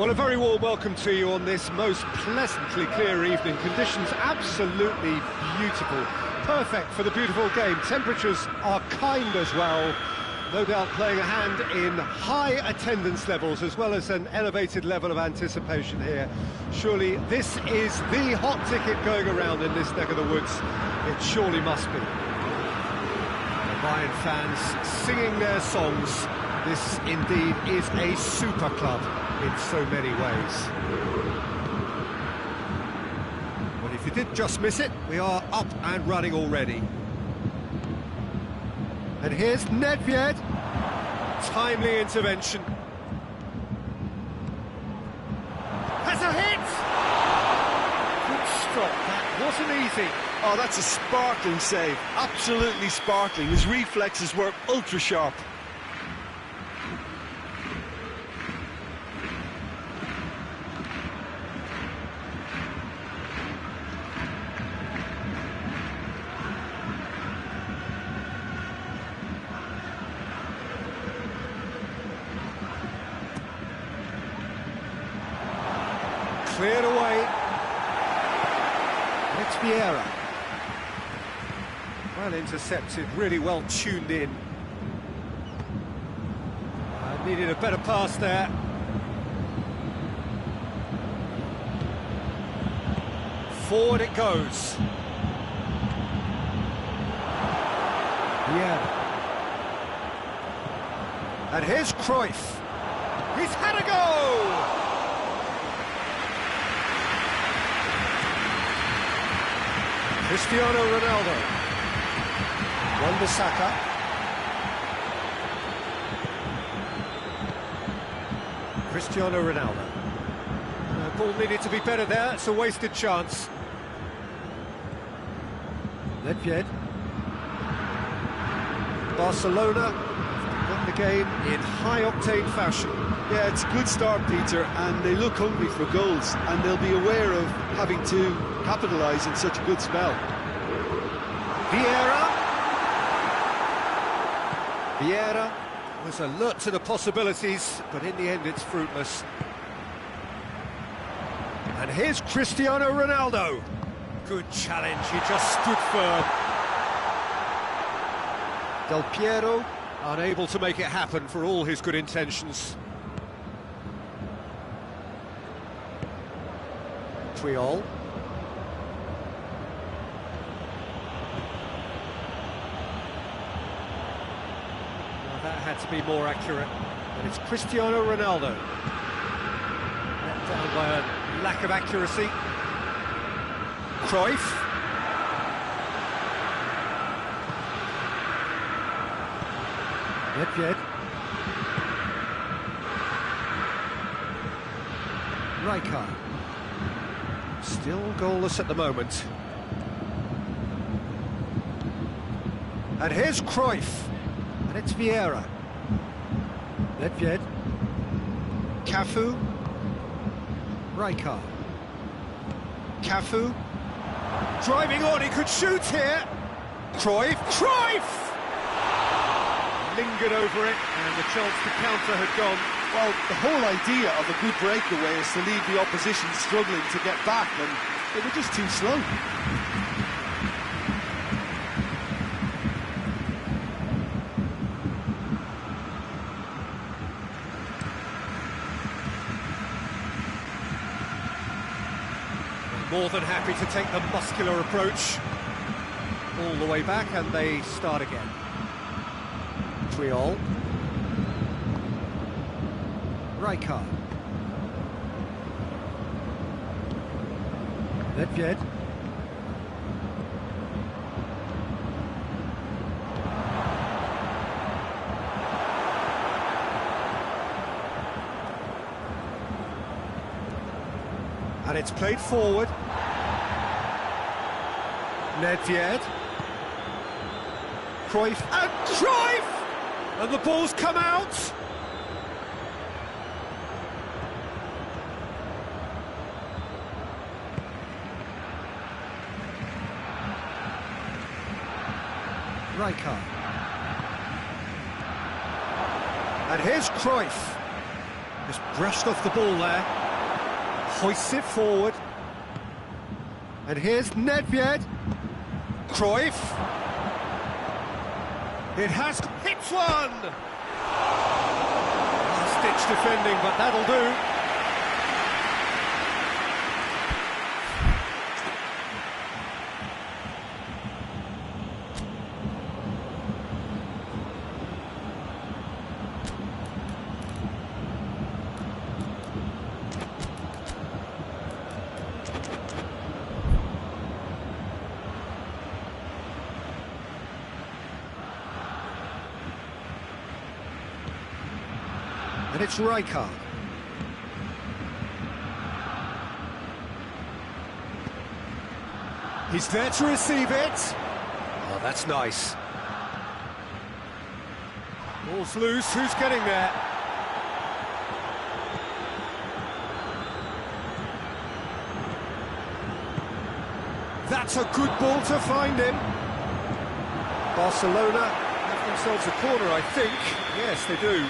Well, a very warm welcome to you on this most pleasantly clear evening. Conditions absolutely beautiful. Perfect for the beautiful game. Temperatures are kind as well. No doubt playing a hand in high attendance levels as well as an elevated level of anticipation here. Surely this is the hot ticket going around in this neck of the woods. It surely must be. The Bayern fans singing their songs. This indeed is a super club in so many ways. But if you did just miss it, we are up and running already. And here's Nedved. Timely intervention. Has a hit! Good stop, that wasn't easy. Oh, that's a sparkling save. Absolutely sparkling. His reflexes were ultra sharp. Cleared away. It's Vieira. Well intercepted, really well tuned in. Needed a better pass there. Forward it goes. Vieira. And here's Cruyff. He's had a go! Cristiano Ronaldo. Wan-Bissaka. Cristiano Ronaldo. Ball needed to be better there, it's a wasted chance. Nedved. Barcelona got the game in high-octane fashion. Yeah, it's a good start, Peter, and they look hungry for goals, and they'll be aware of having to capitalise in such a good spell. Vieira. Vieira was alert to the possibilities, but in the end it's fruitless. And here's Cristiano Ronaldo. Good challenge, he just stood firm. Del Piero, unable to make it happen for all his good intentions. Triol. Well, that had to be more accurate. And it's Cristiano Ronaldo. Let down by a lack of accuracy. Cruyff. Nedved. Rijkaard. Still goalless at the moment. And here's Cruyff. And it's Vieira. Nedved. Cafu. Rijkaard. Cafu. Driving on, he could shoot here. Cruyff. Cruyff! Lingered over it, and the chance to counter had gone. Well, the whole idea of a good breakaway is to leave the opposition struggling to get back, and they were just too slow. More than happy to take the muscular approach. All the way back, and they start again. Triol. Rijkaard. Nedved. And it's played forward. Nedved. Cruyff. And Cruyff! And the ball's come out! Rijkaard. And here's Cruyff. Just brushed off the ball there. Hoists it forward. And here's Nedved. Cruyff. It has hits one! Last-ditch defending, but that'll do. And it's Rijkaard. He's there to receive it. Oh, that's nice. Ball's loose, who's getting there? That's a good ball to find him. Barcelona have themselves a corner, I think. Yes, they do.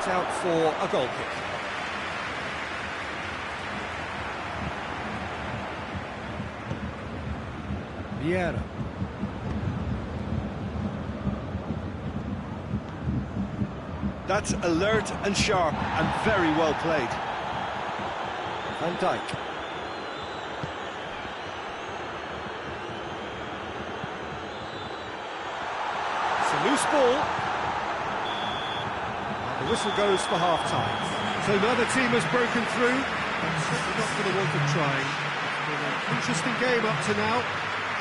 Out for a goal kick. Vieira. That's alert and sharp and very well played. Van Dijk. It's a loose ball. The whistle goes for half-time. So neither team has broken through, but certainly not for the want of trying. It's been an interesting game up to now,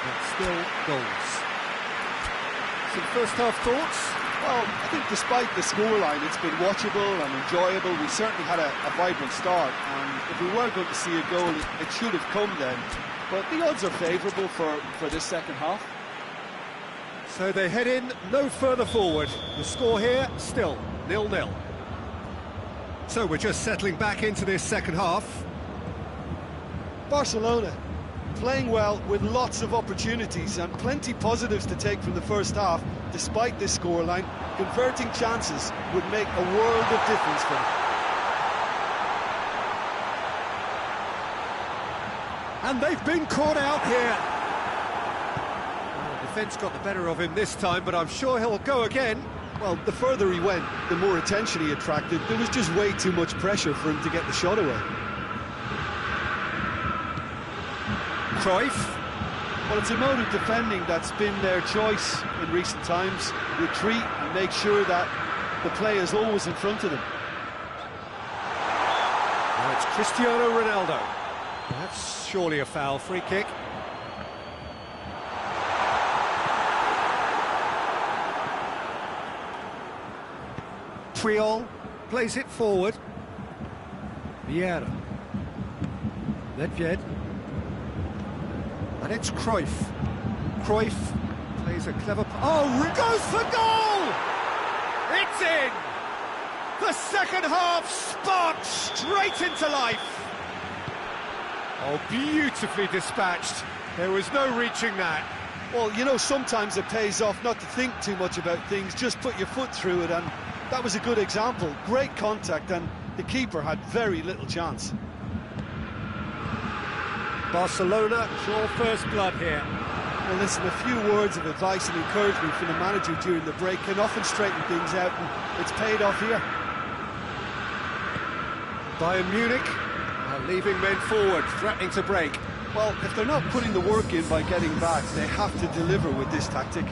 but still goals. Some first-half thoughts? Well, I think despite the scoreline, it's been watchable and enjoyable. We certainly had a vibrant start, and if we were going to see a goal, it should have come then. But the odds are favourable for this second half. So they head in no further forward. The score here, still 0-0. So we're just settling back into this second half. Barcelona playing well with lots of opportunities and plenty positives to take from the first half. Despite this scoreline, converting chances would make a world of difference for them. And they've been caught out here. Well, the defence got the better of him this time, but I'm sure he'll go again. Well, the further he went, the more attention he attracted. There was just way too much pressure for him to get the shot away. Cruyff. Well, it's a mode of defending that's been their choice in recent times. Retreat and make sure that the play is always in front of them. Now it's Cristiano Ronaldo. That's surely a foul. Free kick. Puyol plays it forward. Vieira. Nedved. And it's Cruyff. Cruyff plays a clever... Oh, goes for goal! It's in! The second half sparked straight into life. Oh, beautifully dispatched. There was no reaching that. Well, you know, sometimes it pays off not to think too much about things, just put your foot through it, and that was a good example. Great contact, and the keeper had very little chance. Barcelona draw first blood here. Well, listen, a few words of advice and encouragement from the manager during the break can often straighten things out, and it's paid off here. Bayern Munich are leaving men forward, threatening to break. Well, if they're not putting the work in by getting back, they have to deliver with this tactic.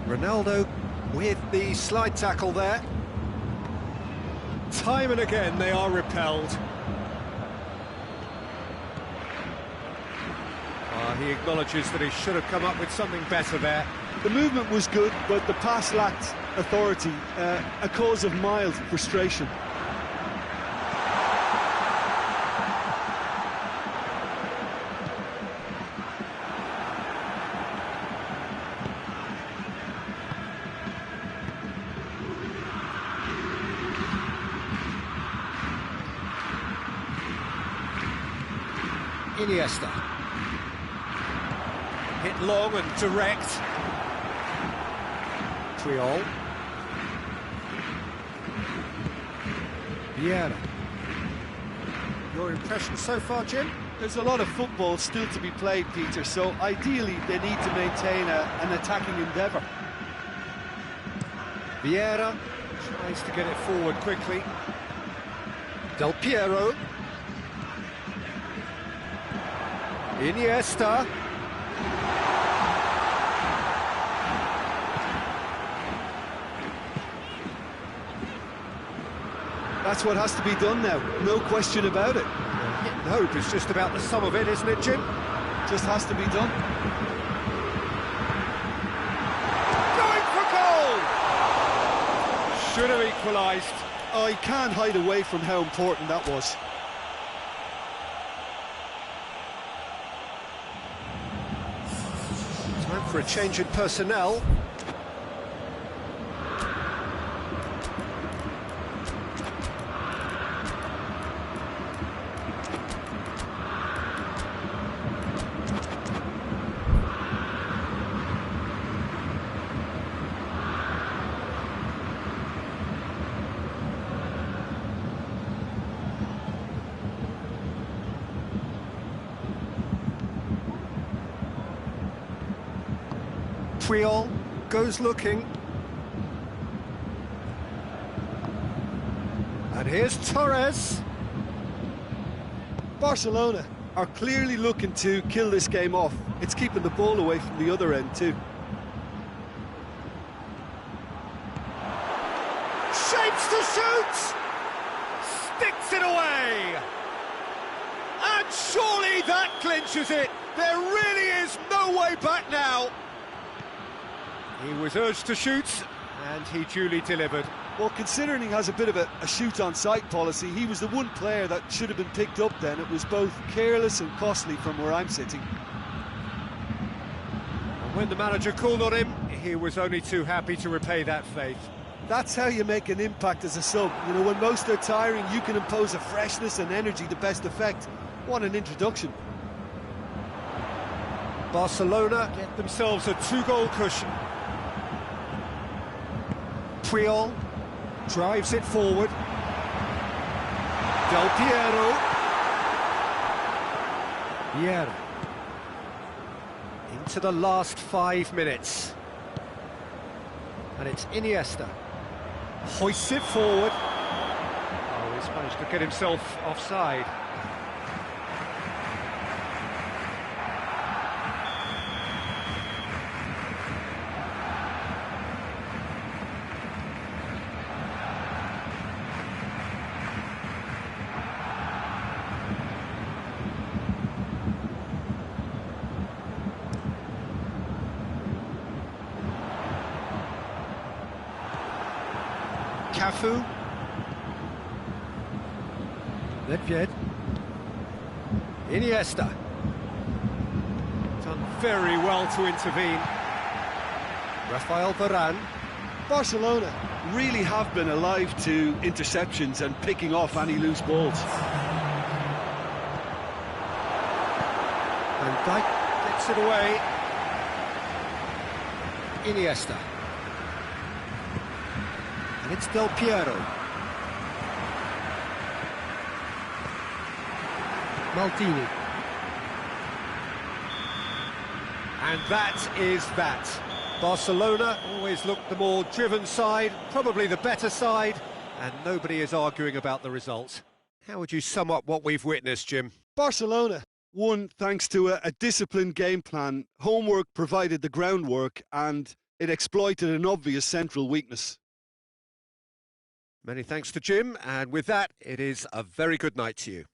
Ronaldo with the slide tackle there. Time and again they are repelled. He acknowledges that he should have come up with something better there. The movement was good, but the pass lacked authority, a cause of mild frustration. Iniesta. Hit long and direct. Triol. Vieira. Your impression so far, Jim? There's a lot of football still to be played, Peter, so ideally they need to maintain an attacking endeavour. Vieira tries to get it forward quickly. Del Piero. Iniesta. That's what has to be done now, no question about it. Hitting hope is just about the sum of it, isn't it, Jim? Just has to be done. Going for goal! Should have equalised. I can't hide away from how important that was. Time for a change in personnel. Triol goes looking. And here's Torres. Barcelona are clearly looking to kill this game off. It's keeping the ball away from the other end too. Shapes to shoot! Sticks it away! And surely that clinches it! There really is no way back now! He was urged to shoot, and he duly delivered. Well, considering he has a bit of a shoot-on-sight policy, he was the one player that should have been picked up then. It was both careless and costly from where I'm sitting. And when the manager called on him, he was only too happy to repay that faith. That's how you make an impact as a sub. You know, when most are tiring, you can impose a freshness and energy to best effect. What an introduction. Barcelona get themselves a 2-goal cushion. Triol drives it forward. Del Piero. Vieira. Into the last 5 minutes. And it's Iniesta. Hoists it forward. Oh, he's managed to get himself offside. Cafu. Nedved. Iniesta. Done very well to intervene. Rafael Varane. Barcelona really have been alive to interceptions and picking off any loose balls. And Dijk gets it away. Iniesta. And it's Del Piero. Maldini. And that is that. Barcelona always looked the more driven side, probably the better side, and nobody is arguing about the result. How would you sum up what we've witnessed, Jim? Barcelona won thanks to a disciplined game plan. Homework provided the groundwork, and it exploited an obvious central weakness. Many thanks to Jim, and with that, it is a very good night to you.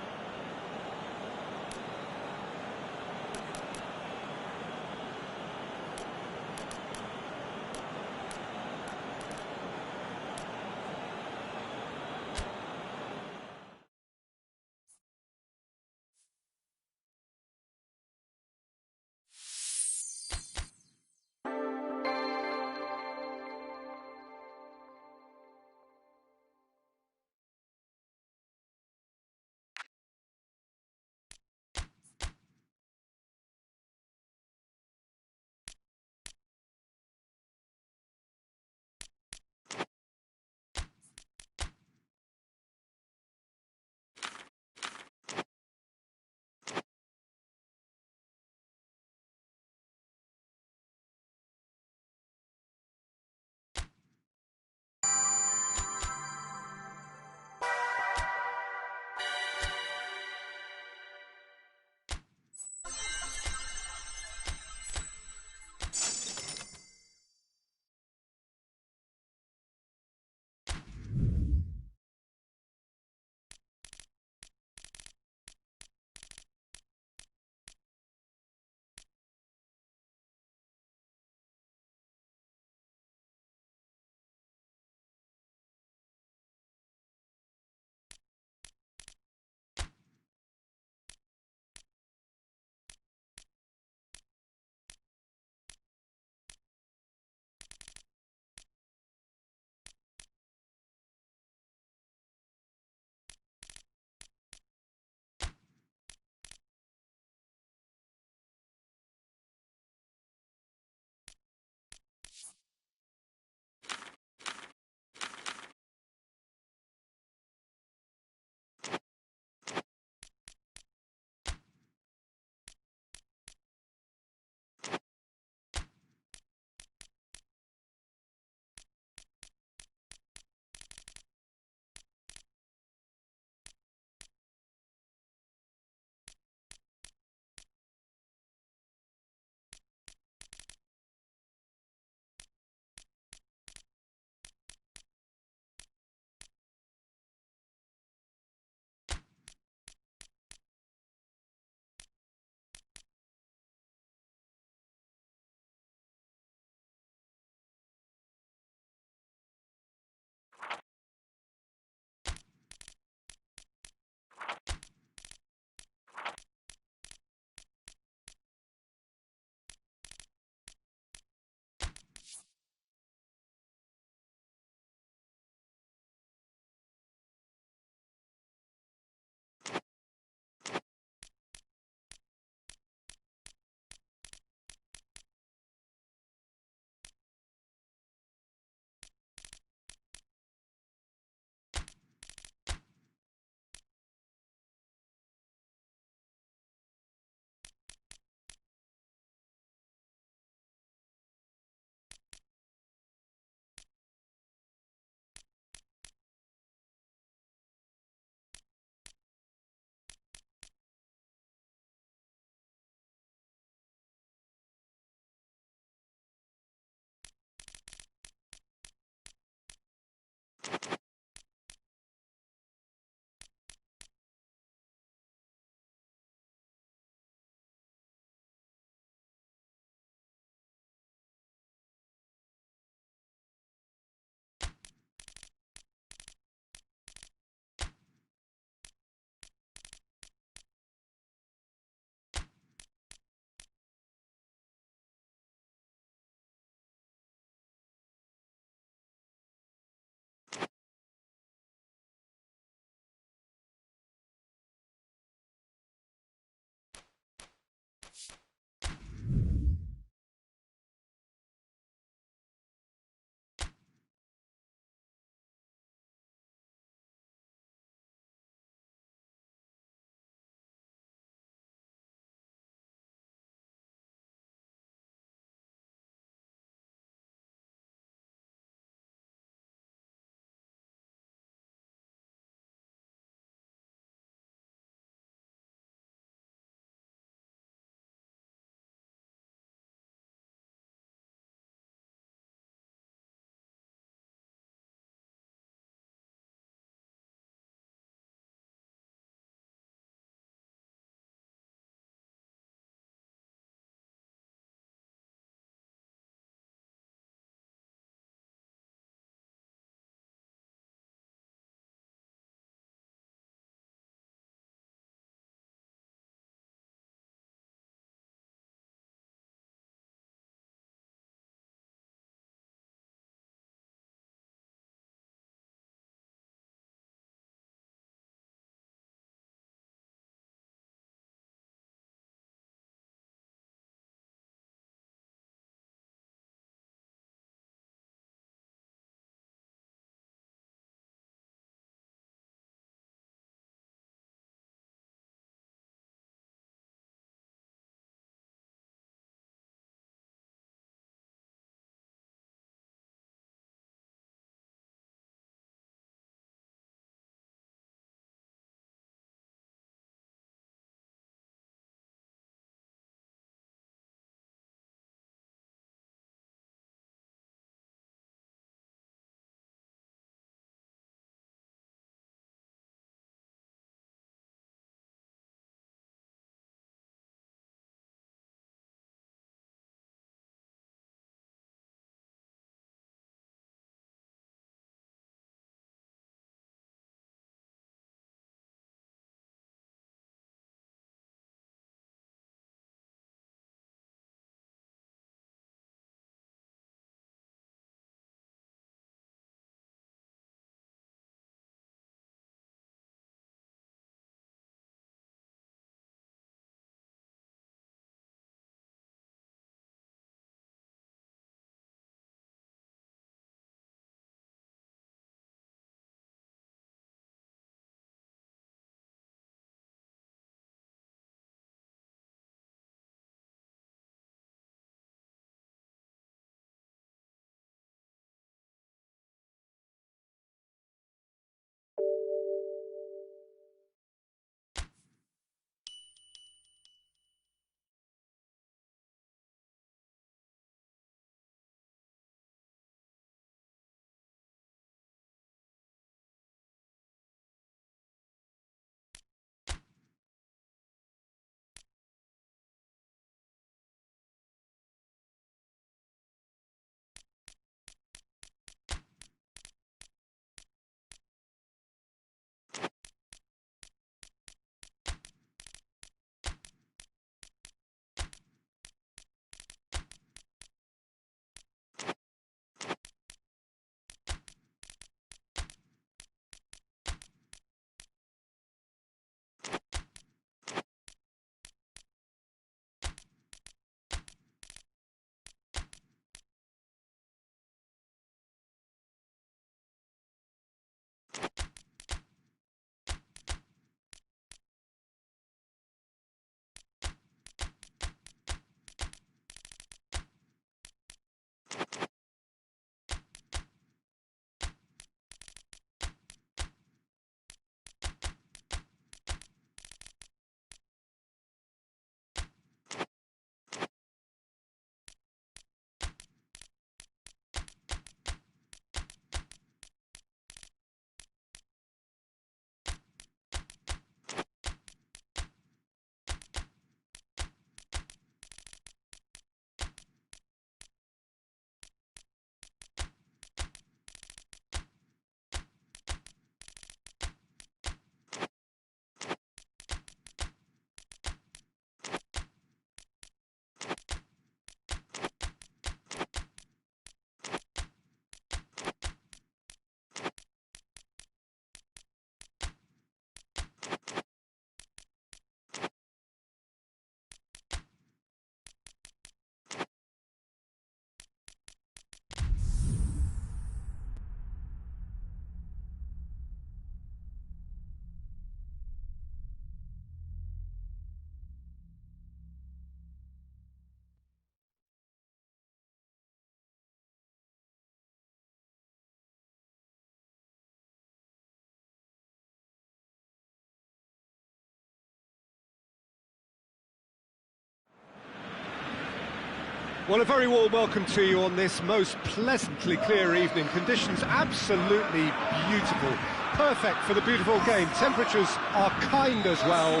Well, a very warm welcome to you on this most pleasantly clear evening. Conditions absolutely beautiful. Perfect for the beautiful game. Temperatures are kind as well.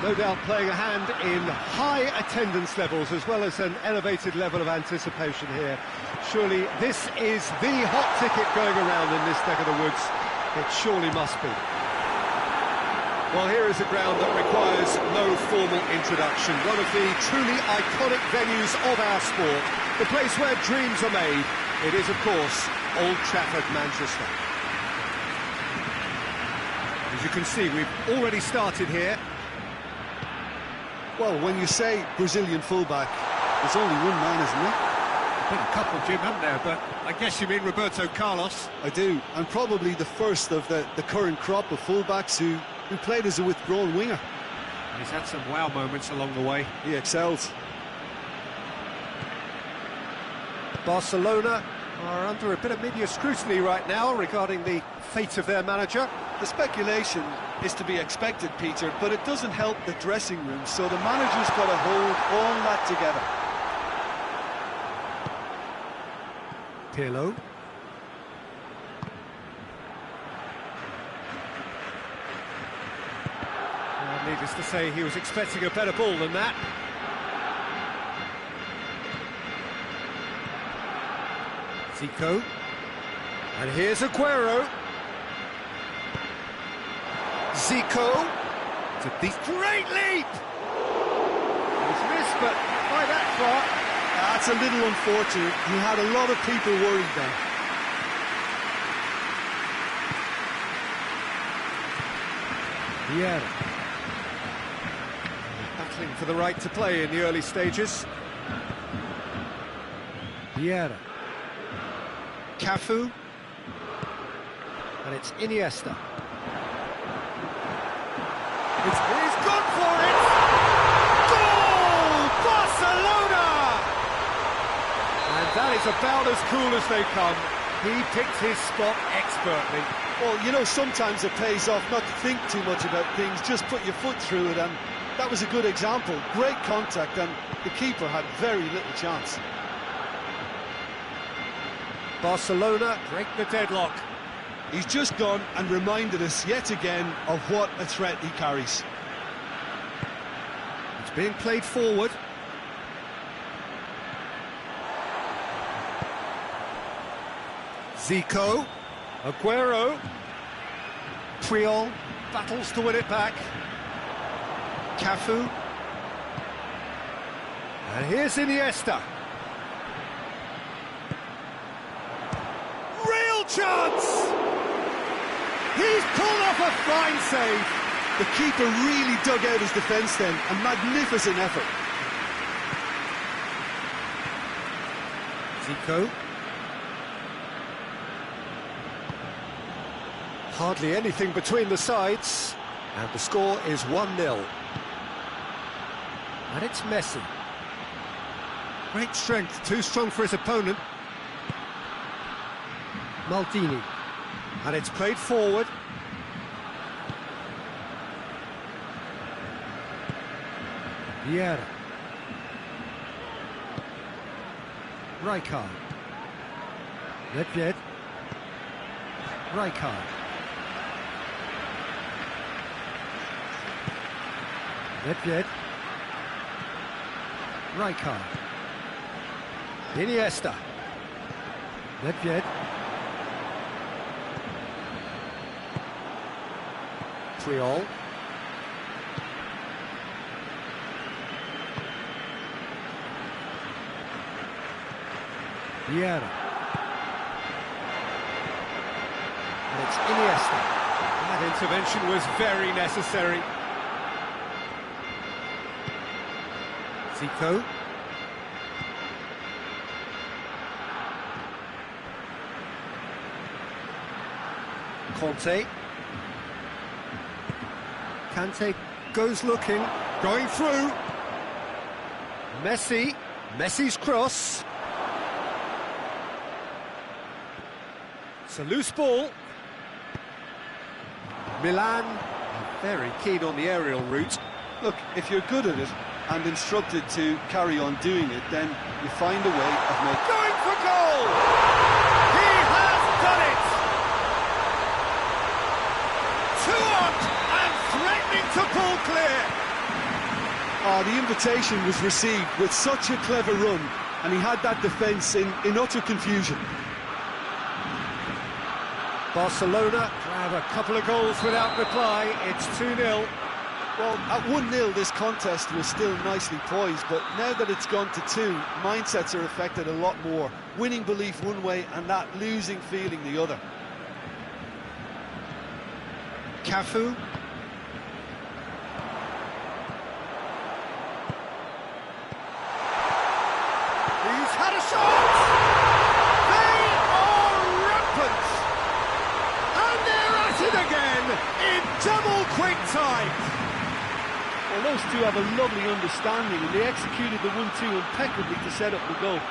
No doubt playing a hand in high attendance levels as well as an elevated level of anticipation here. Surely this is the hot ticket going around in this neck of the woods. It surely must be. Well, here is a ground that requires no formal introduction. One of the truly iconic venues of our sport. The place where dreams are made. It is, of course, Old Trafford, Manchester. As you can see, we've already started here. Well, when you say Brazilian fullback, there's only one man, isn't there? Been a couple, Jim, haven't there? But I guess you mean Roberto Carlos. I do, and probably the first of the current crop of fullbacks who played as a withdrawn winger. He's had some wow moments along the way. He excels. Barcelona are under a bit of media scrutiny right now regarding the fate of their manager. The speculation is to be expected, Peter, but it doesn't help the dressing room, so the manager's got to hold all that together. Pirlo. Needless to say, he was expecting a better ball than that. Zico. And here's Aguero. Zico. To this great leap! He's missed, but by that far. That's a little unfortunate. He had a lot of people worried then. Vieira. Battling for the right to play in the early stages. Vieira. Cafu. And it's Iniesta. He's gone for it! Goal! Barcelona! And that is about as cool as they come. He picked his spot expertly. Well, you know, sometimes it pays off not to think too much about things, just put your foot through it, and that was a good example. Great contact, and the keeper had very little chance. Barcelona break the deadlock. He's just gone and reminded us yet again of what a threat he carries. It's being played forward. Zico. Aguero. Puyol battles to win it back. Cafu. And here's Iniesta. Real chance! He's pulled off a fine save. The keeper really dug out his defence then. A magnificent effort. Zico. Hardly anything between the sides. And the score is 1-0. And it's Messi. Great strength, too strong for his opponent. Maldini. And it's played forward. Vieira. Rijkaard. Nedved. Rijkaard. Nedved. Rijkaard. Iniesta. Nedved. Puyol. Vieira. And it's Iniesta. That intervention was very necessary. Zico. Conte. Kante goes looking, going through. Messi. Messi's cross. It's a loose ball. Milan are very keen on the aerial route. Look, if you're good at it, and instructed to carry on doing it, then you find a way of making... Going for goal! He has done it! 2 on and threatening to pull clear! Oh, the invitation was received with such a clever run, and he had that defence in utter confusion. Barcelona grab a couple of goals without reply. It's 2-0. Well, at 1-0 this contest was still nicely poised, but now that it's gone to 2, mindsets are affected a lot more. Winning belief one way and that losing feeling the other. Cafu. He's had a shot! They are rampant! And they're at it again in double quick time! Well, those two have a lovely understanding, and they executed the 1-2 impeccably to set up the goal.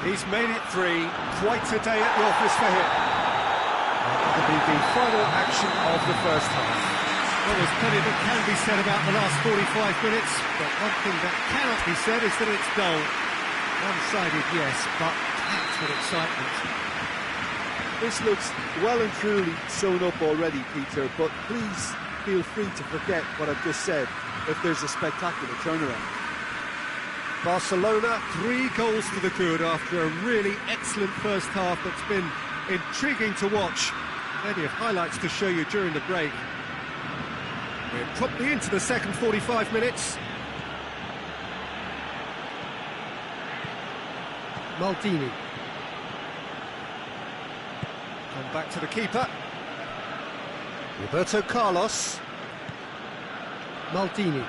He's made it 3. Quite a day at the office for him. That'll be the final action of the first half. Well, there's plenty that can be said about the last 45 minutes, but one thing that cannot be said is that it's dull. One-sided, yes, but packed with excitement. This looks well and truly sewn up already, Peter, but please feel free to forget what I've just said if there's a spectacular turnaround. Barcelona, 3 goals to the good after a really excellent first half that's been intriguing to watch. Plenty of highlights to show you during the break. We're promptly into the second 45 minutes. Maldini. Come back to the keeper. Roberto Carlos. Maldini.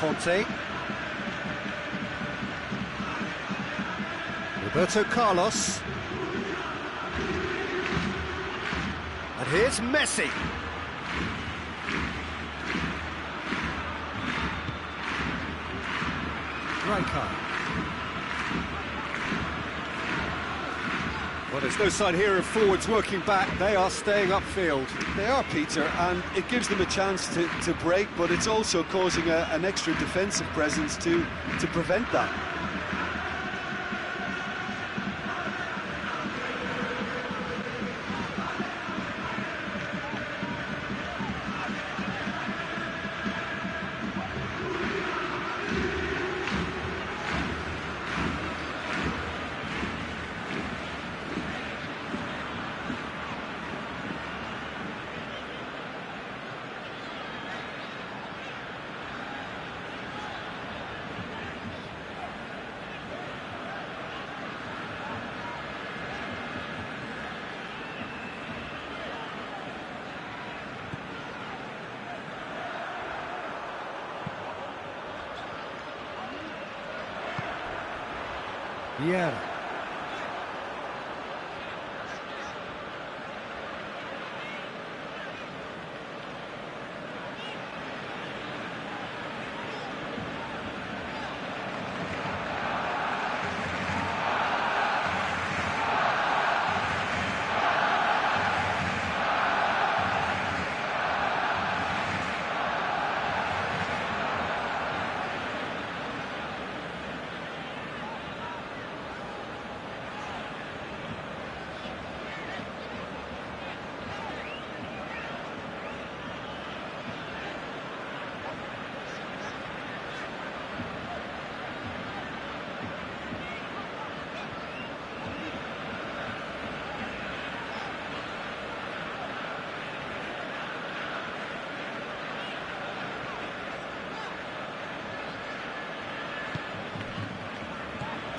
Conte. Roberto Carlos. And here's Messi. Rijkaard. Well, there's no sign here of forwards working back. They are staying upfield. They are, Peter, and it gives them a chance to break, but it's also causing an extra defensive presence to prevent that. Yeah.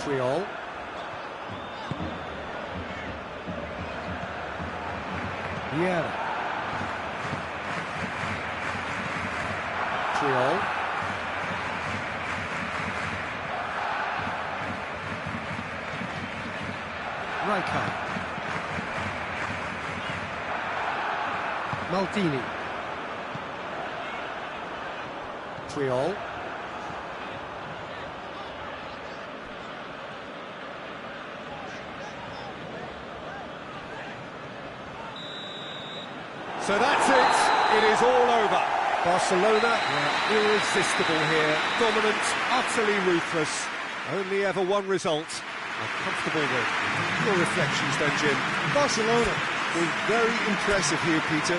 Triol. Vieira. Triol. Rijkaard. Maldini. Triol. So that's it. It is all over. Barcelona were irresistible here. Dominant, utterly ruthless. Only ever one result. A comfortable win. Your reflections then, Jim? Barcelona were very impressive here, Peter.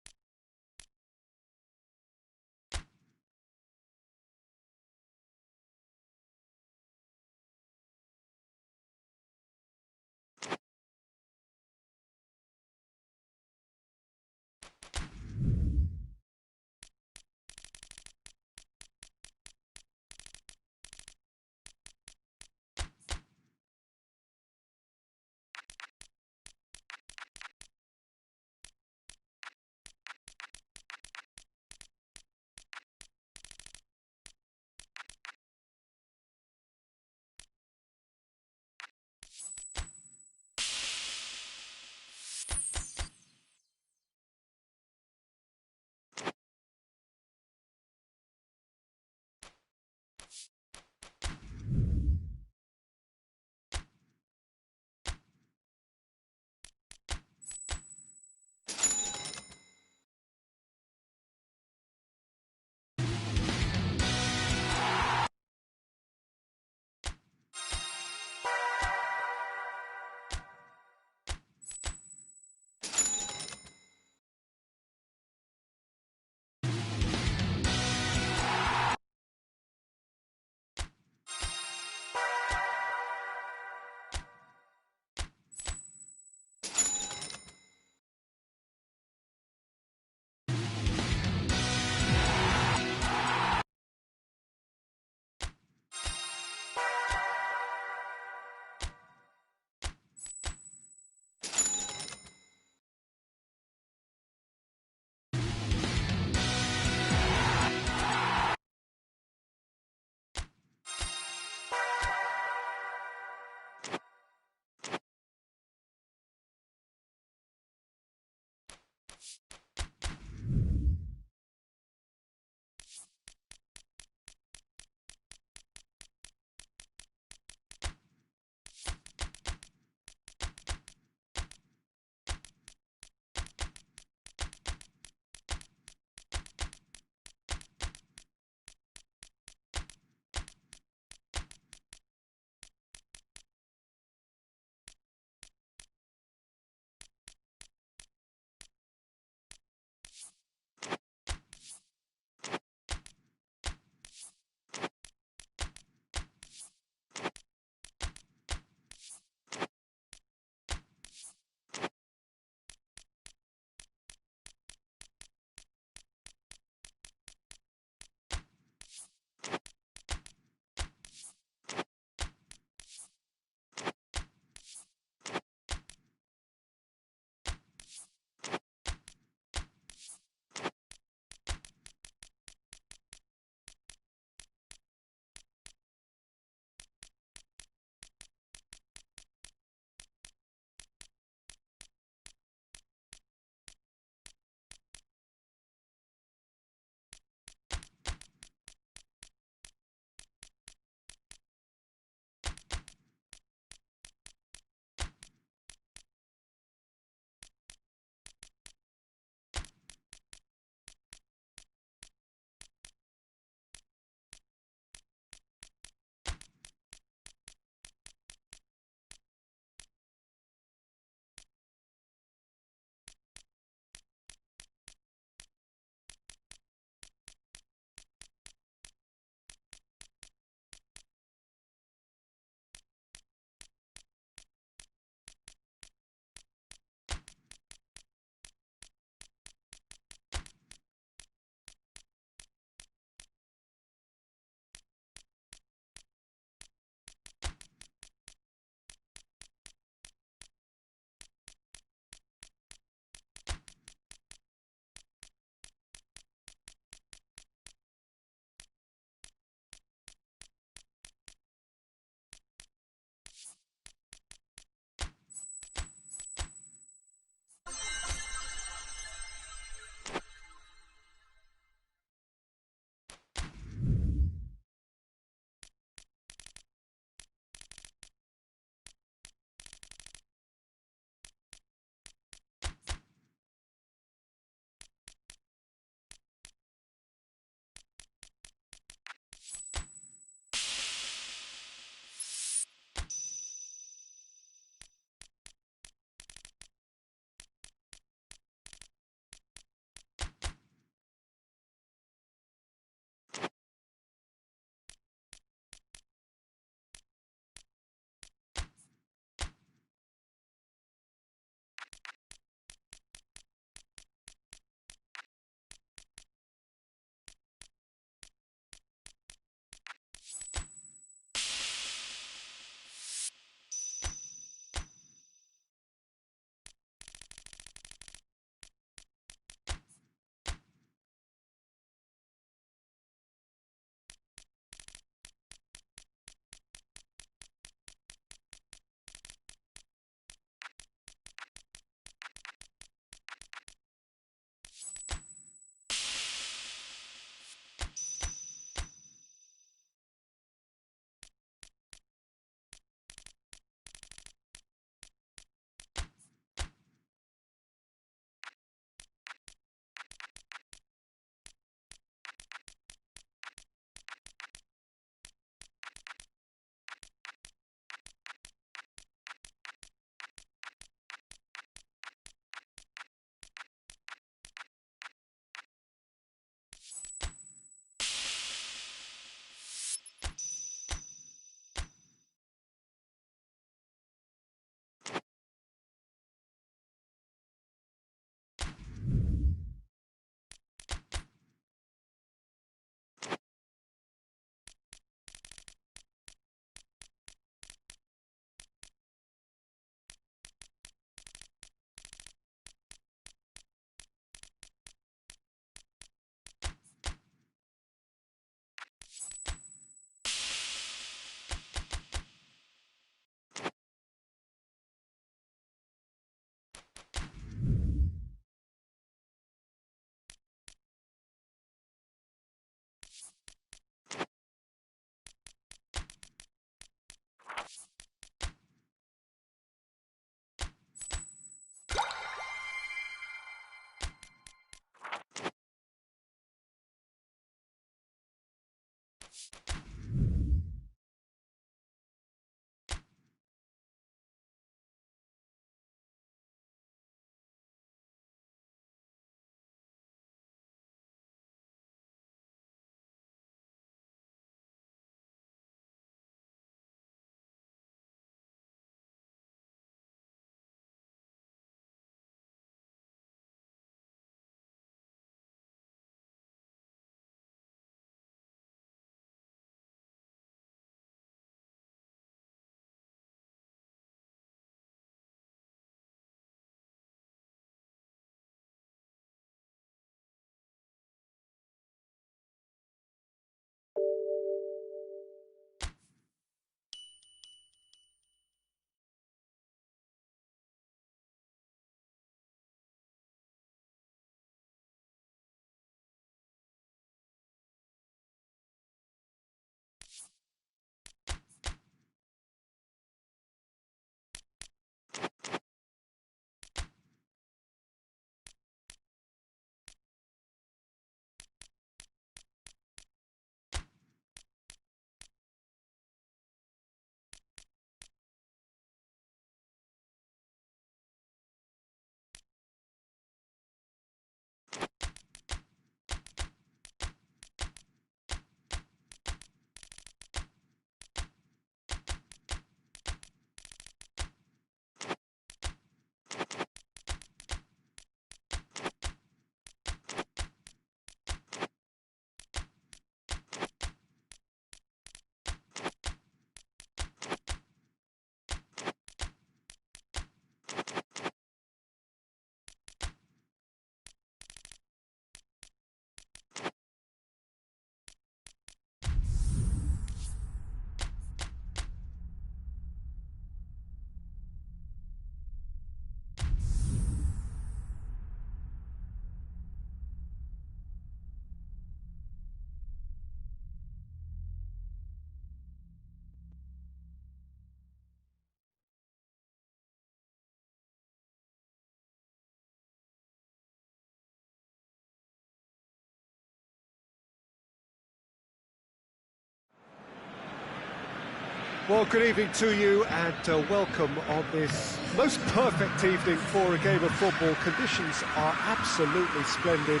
Well, good evening to you and welcome on this most perfect evening for a game of football. Conditions are absolutely splendid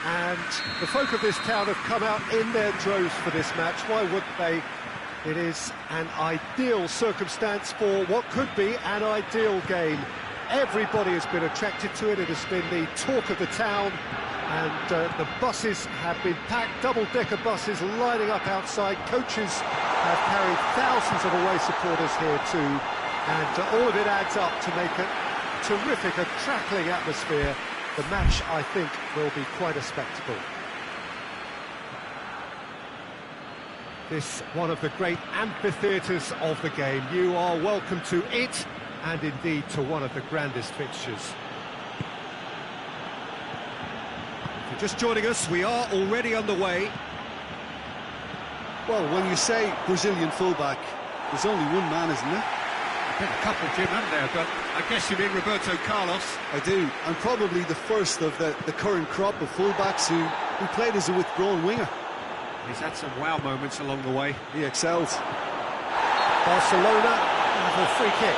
and the folk of this town have come out in their droves for this match. Why wouldn't they? It is an ideal circumstance for what could be an ideal game. Everybody has been attracted to it. It has been the talk of the town. And the buses have been packed, double-decker buses lining up outside. Coaches have carried thousands of away supporters here too. And all of it adds up to make a terrific, a crackling atmosphere. The match, I think, will be quite a spectacle. This one of the great amphitheatres of the game. You are welcome to it, and indeed to one of the grandest fixtures. If you're just joining us, we are already underway. Well, when you say Brazilian fullback, there's only one man, isn't there? I've been a couple, Jim, haven't there? But I guess you mean Roberto Carlos. I do, and probably the first of the current crop of fullbacks who played as a withdrawn winger. He's had some wow moments along the way. He excelled. Barcelona have a free kick.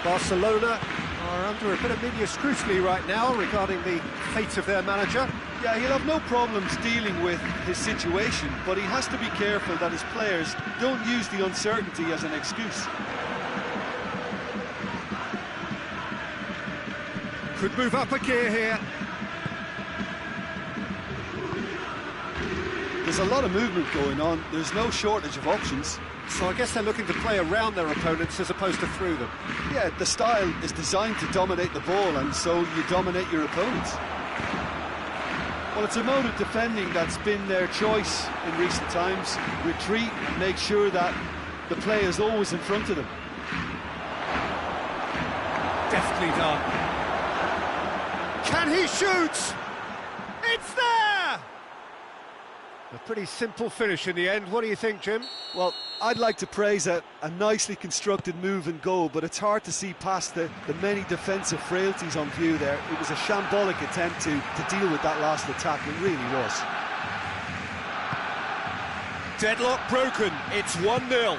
Barcelona are under a bit of media scrutiny right now regarding the fate of their manager. Yeah, he'll have no problems dealing with his situation, but he has to be careful that his players don't use the uncertainty as an excuse. Could move up a gear here. There's a lot of movement going on. There's no shortage of options. So I guess they're looking to play around their opponents as opposed to through them. Yeah, the style is designed to dominate the ball, and so you dominate your opponents. Well, it's a mode of defending that's been their choice in recent times. Retreat and make sure that the play is always in front of them. Deftly done. Can he shoot? It's there! A pretty simple finish in the end. What do you think, Jim? Well, I'd like to praise a nicely constructed move and goal, but it's hard to see past the many defensive frailties on view there. It was a shambolic attempt to deal with that last attack. It really was. Deadlock broken. It's 1-0.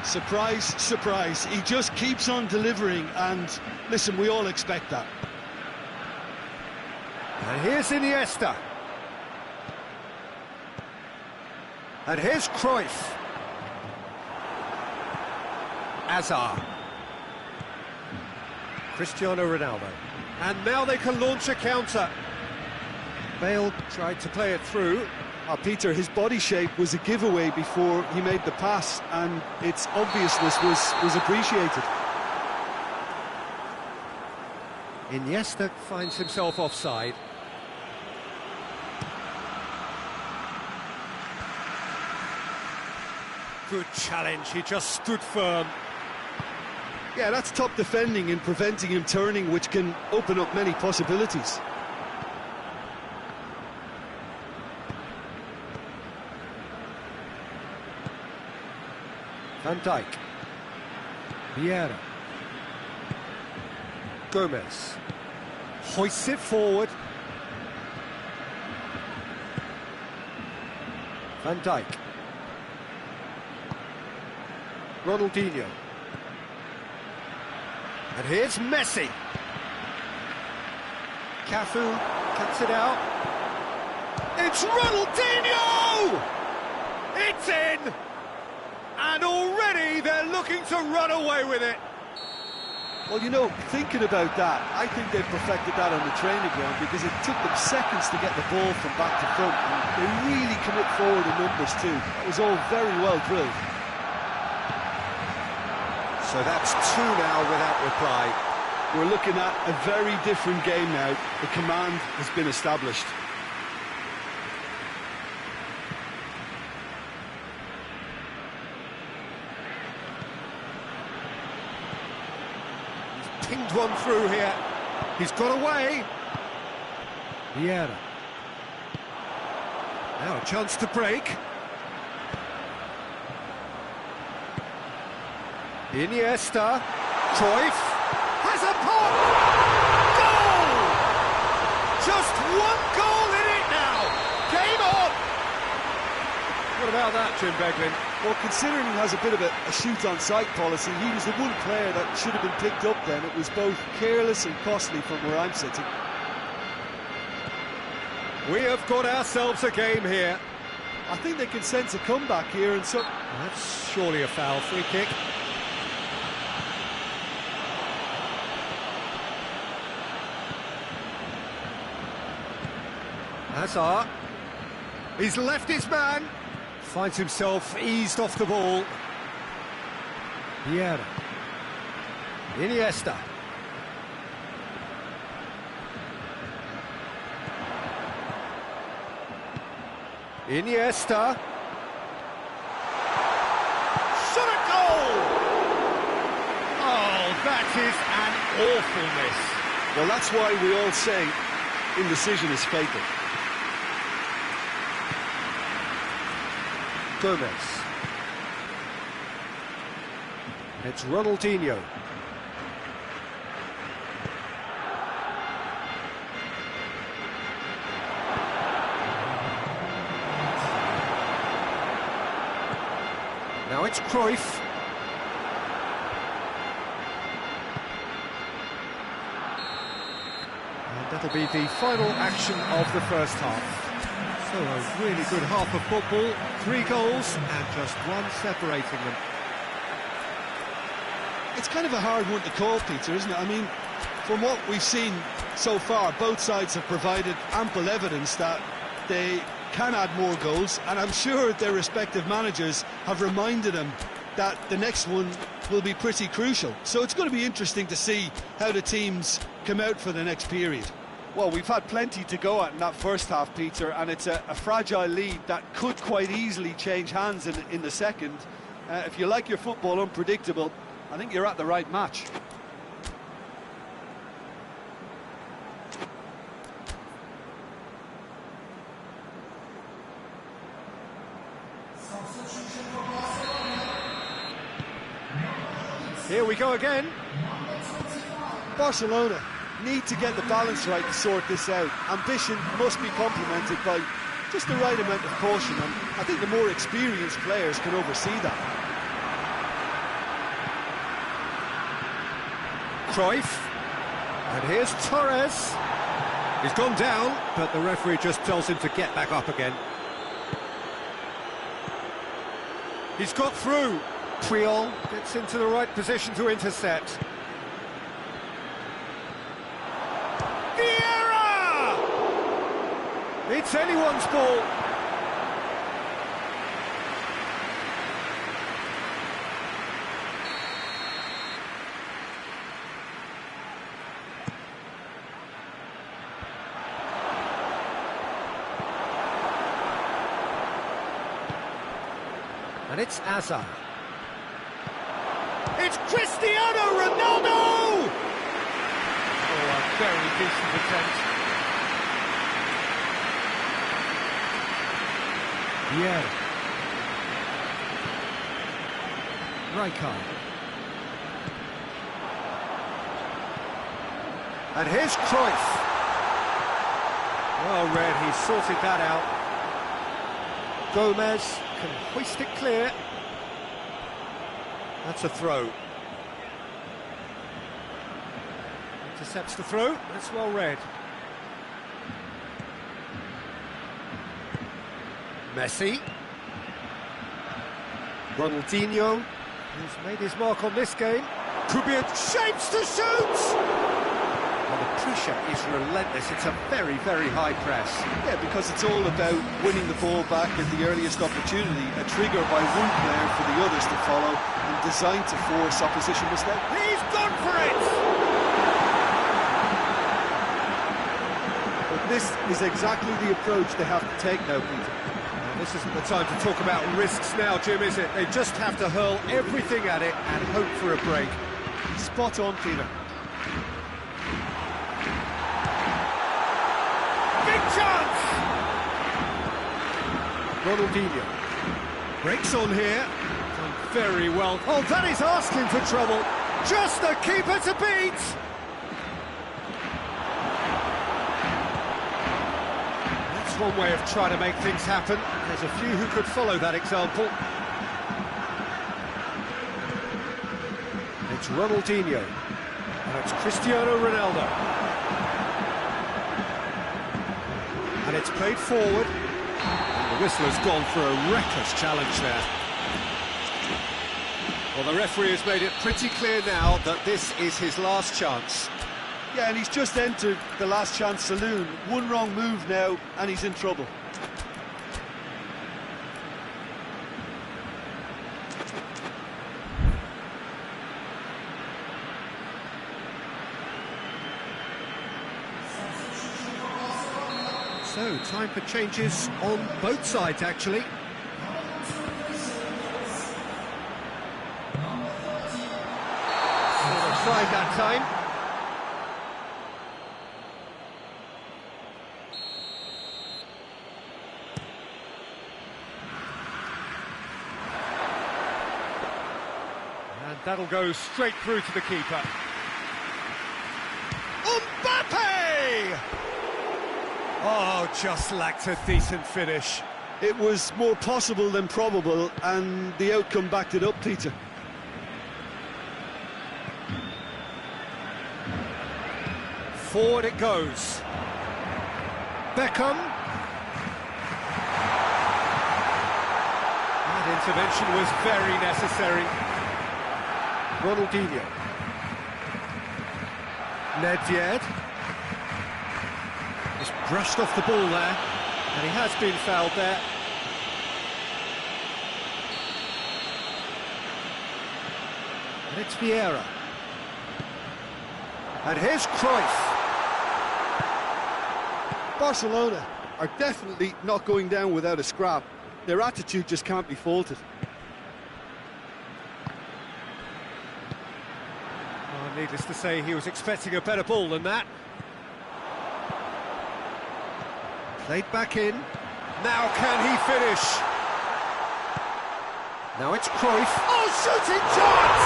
Surprise, surprise. He just keeps on delivering, and listen, we all expect that. And here's Iniesta. And here's Cruyff. Hazard. Cristiano Ronaldo. And now they can launch a counter. Bale tried to play it through. Peter, his body shape was a giveaway before he made the pass, and its obviousness was appreciated. Iniesta finds himself offside. Good challenge, he just stood firm. Yeah, that's top defending and preventing him turning, which can open up many possibilities. Van Dijk. Vieira. Gomez. Hoists it forward. Van Dijk. Ronaldinho. And here's Messi. Cafu cuts it out. It's Ronaldinho! It's in! And already they're looking to run away with it. Well, you know, thinking about that, I think they've perfected that on the training ground, because it took them seconds to get the ball from back to front, and they really commit forward in numbers too. It was all very well drilled. So that's 2 now without reply. We're looking at a very different game now. The command has been established. Pinged one through here. He's got away. Vieira. Now a chance to break. Iniesta. Cruyff has a pop. Goal! Just 1 goal in it now. Game on. What about that, Jim Beglin? Well, considering he has a bit of a shoot-on-sight policy, he was the one player that should have been picked up then. It was both careless and costly from where I'm sitting. We have got ourselves a game here. I think they can sense a comeback here, and so... That's surely a foul. Free kick. Hazard. He's left his man. Finds himself eased off the ball. Vieira. Iniesta. Iniesta. Shot a goal! Oh, that is an awfulness. Well, that's why we all say indecision is fatal. Gomez. It's Ronaldinho. Now it's Cruyff. And that'll be the final action of the first half. So a really good half of football, 3 goals and just 1 separating them. It's kind of a hard one to call, Peter, isn't it? I mean, from what we've seen so far, both sides have provided ample evidence that they can add more goals, and I'm sure their respective managers have reminded them that the next one will be pretty crucial. So it's going to be interesting to see how the teams come out for the next period. Well, we've had plenty to go at in that first half, Peter, and it's a fragile lead that could quite easily change hands in the second. If you like your football unpredictable, I think you're at the right match. Here we go again. Barcelona need to get the balance right to sort this out. Ambition must be complemented by just the right amount of caution, and I think the more experienced players can oversee that. Cruyff, and here's Torres. He's gone down, but the referee just tells him to get back up again. He's got through. Puyol gets into the right position to intercept. Vieira! It's anyone's ball. And it's Hazard. It's Cristiano Ronaldo! Oh, a very decent attempt. Yeah. Rijkaard. And here's Cruyff. Well read, he sorted that out. Gomez can hoist it clear. That's a throw. Intercepts the throw, that's well read. Messi. Ronaldinho, who's made his mark on this game. Could be a chance to shoot! Well, the pressure is relentless. It's a very, very high press. Yeah, because it's all about winning the ball back at the earliest opportunity, a trigger by one player for the others to follow, and designed to force opposition mistakes. He's gone for it! But this is exactly the approach they have to take now, Peter. This isn't the time to talk about risks now, Jim, is it? They just have to hurl everything at it and hope for a break. Spot on, Peter. Big chance! Ronaldinho breaks on here. Done very well. Oh, that is asking for trouble. Just the keeper to beat! That's one way of trying to make things happen. There's a few who could follow that example. It's Ronaldinho. And it's Cristiano Ronaldo. And it's played forward. And the whistle has gone for a reckless challenge there. Well, the referee has made it pretty clear now that this is his last chance. Yeah, and he's just entered the last chance saloon. One wrong move now, and he's in trouble. So, time for changes on both sides, actually. Offside that time. And that'll go straight through to the keeper. Mbappe! Oh, just lacked a decent finish. It was more possible than probable, and the outcome backed it up, Peter. Forward it goes. Beckham. That intervention was very necessary. Ronaldinho. Nedved. Just brushed off the ball there, and he has been fouled there. And it's Vieira. And here's Cruyff. Barcelona are definitely not going down without a scrap. Their attitude just can't be faulted. Oh, needless to say, he was expecting a better ball than that. Played back in. Now can he finish? Now it's Cruyff. Oh, shooting chance!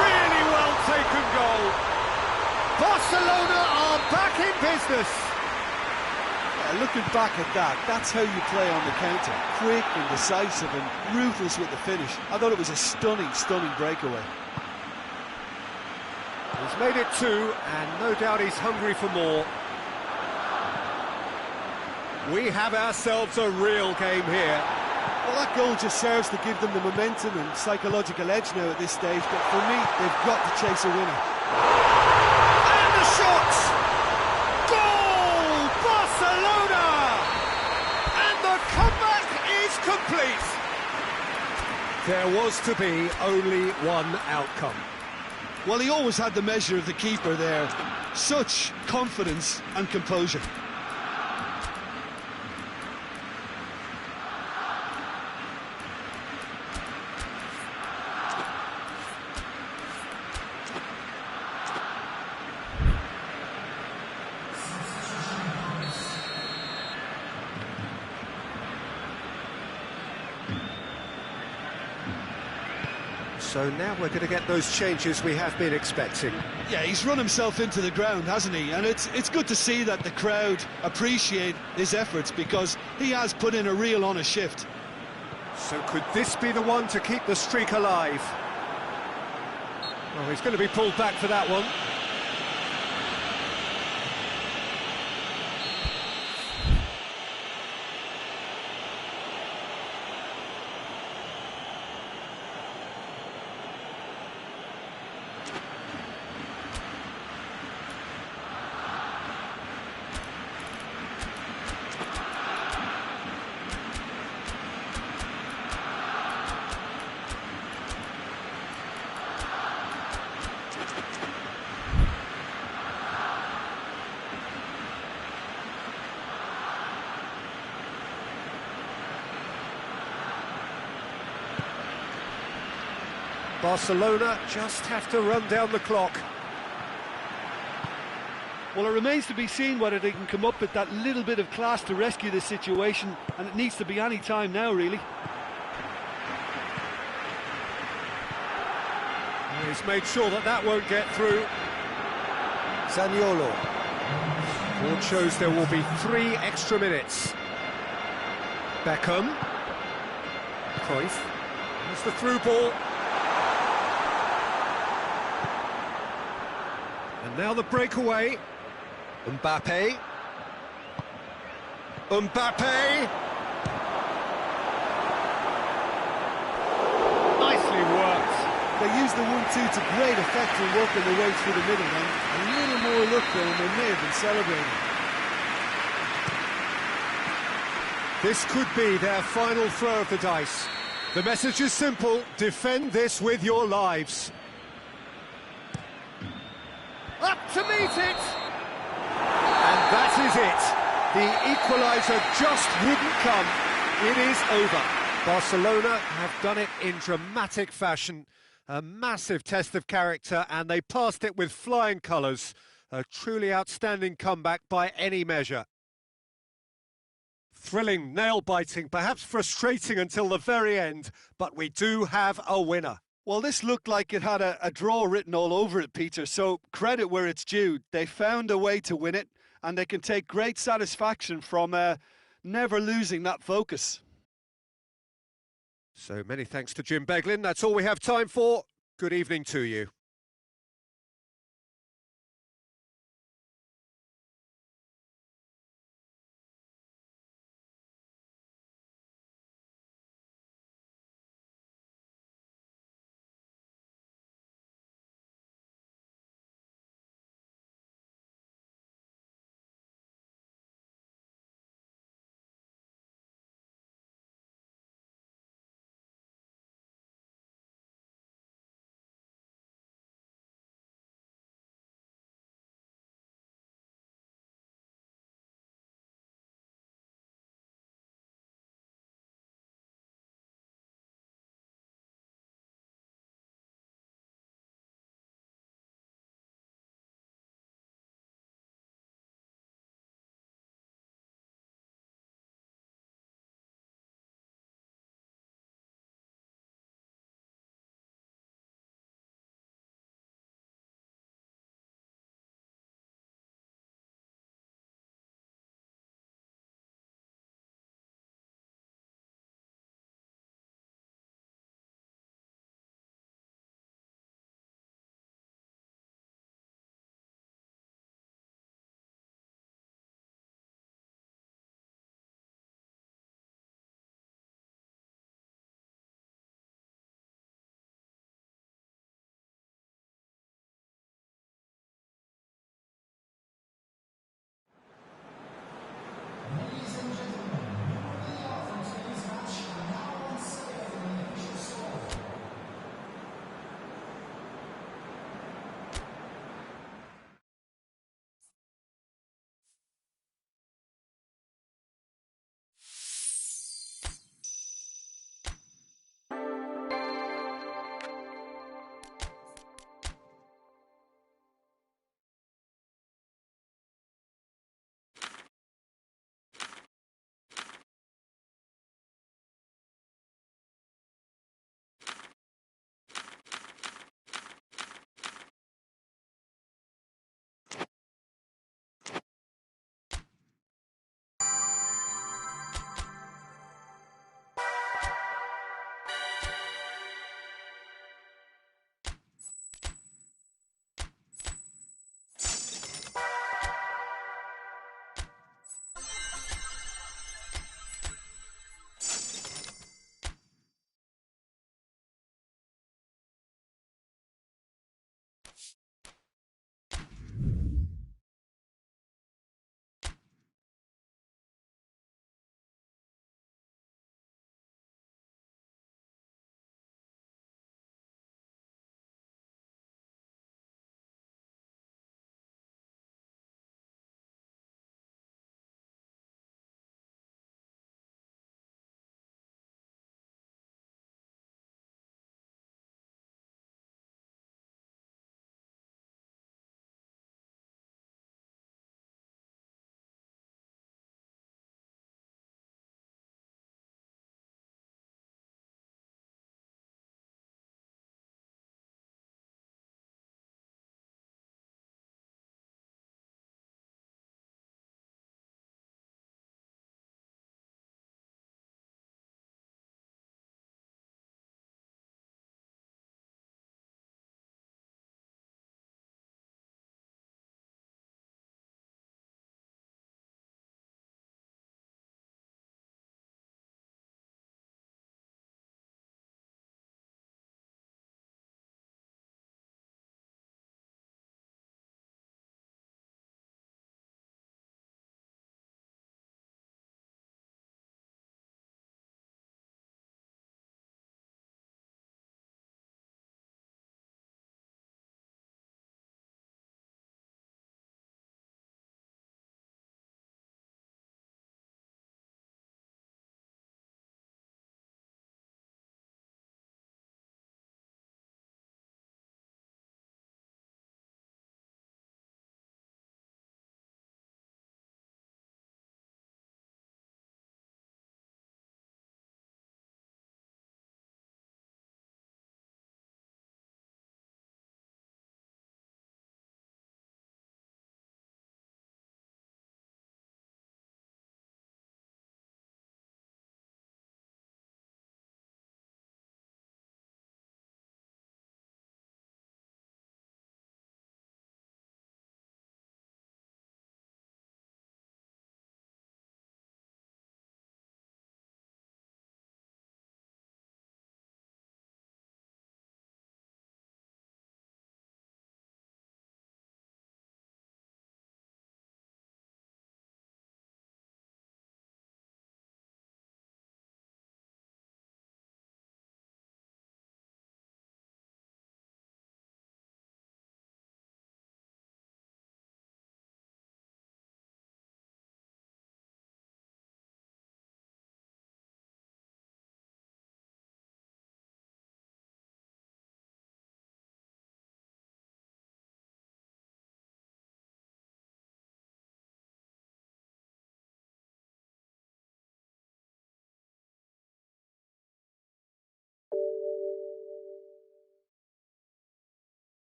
really well taken goal. Barcelona are back in business. Looking back at that, that's how you play on the counter. Quick and decisive and ruthless with the finish. I thought it was a stunning, stunning breakaway. He's made it 2, and no doubt he's hungry for more. We have ourselves a real game here. Well, that goal just serves to give them the momentum and psychological edge now at this stage, but for me, they've got to chase a winner. And the shot! Goal! Barcelona! And the comeback is complete. There was to be only one outcome. Well, he always had the measure of the keeper there. Such confidence and composure. So now we're going to get those changes we have been expecting. Yeah, he's run himself into the ground, hasn't he? And it's good to see that the crowd appreciate his efforts, because he has put in a real honest shift. So could this be the one to keep the streak alive? Well, he's going to be pulled back for that one. Barcelona just have to run down the clock. Well, it remains to be seen whether they can come up with that little bit of class to rescue this situation, and it needs to be any time now, really. He's made sure that that won't get through. Zaniolo. Board shows there will be 3 extra minutes. Beckham. Cruyff. There's the through ball. And now the breakaway. Mbappe. Mbappe! Nicely worked. They used the 1-2 to great effect in working their way through the middle, and a little more luck there, and they may have been celebrating. This could be their final throw of the dice. The message is simple: defend this with your lives. Up to meet it! And that is it. The equaliser just wouldn't come. It is over. Barcelona have done it in dramatic fashion. A massive test of character, and they passed it with flying colours. A truly outstanding comeback by any measure. Thrilling, nail-biting, perhaps frustrating until the very end, but we do have a winner. Well, this looked like it had a draw written all over it, Peter, so credit where it's due. They found a way to win it, and they can take great satisfaction from never losing that focus. So many thanks to Jim Beglin. That's all we have time for. Good evening to you.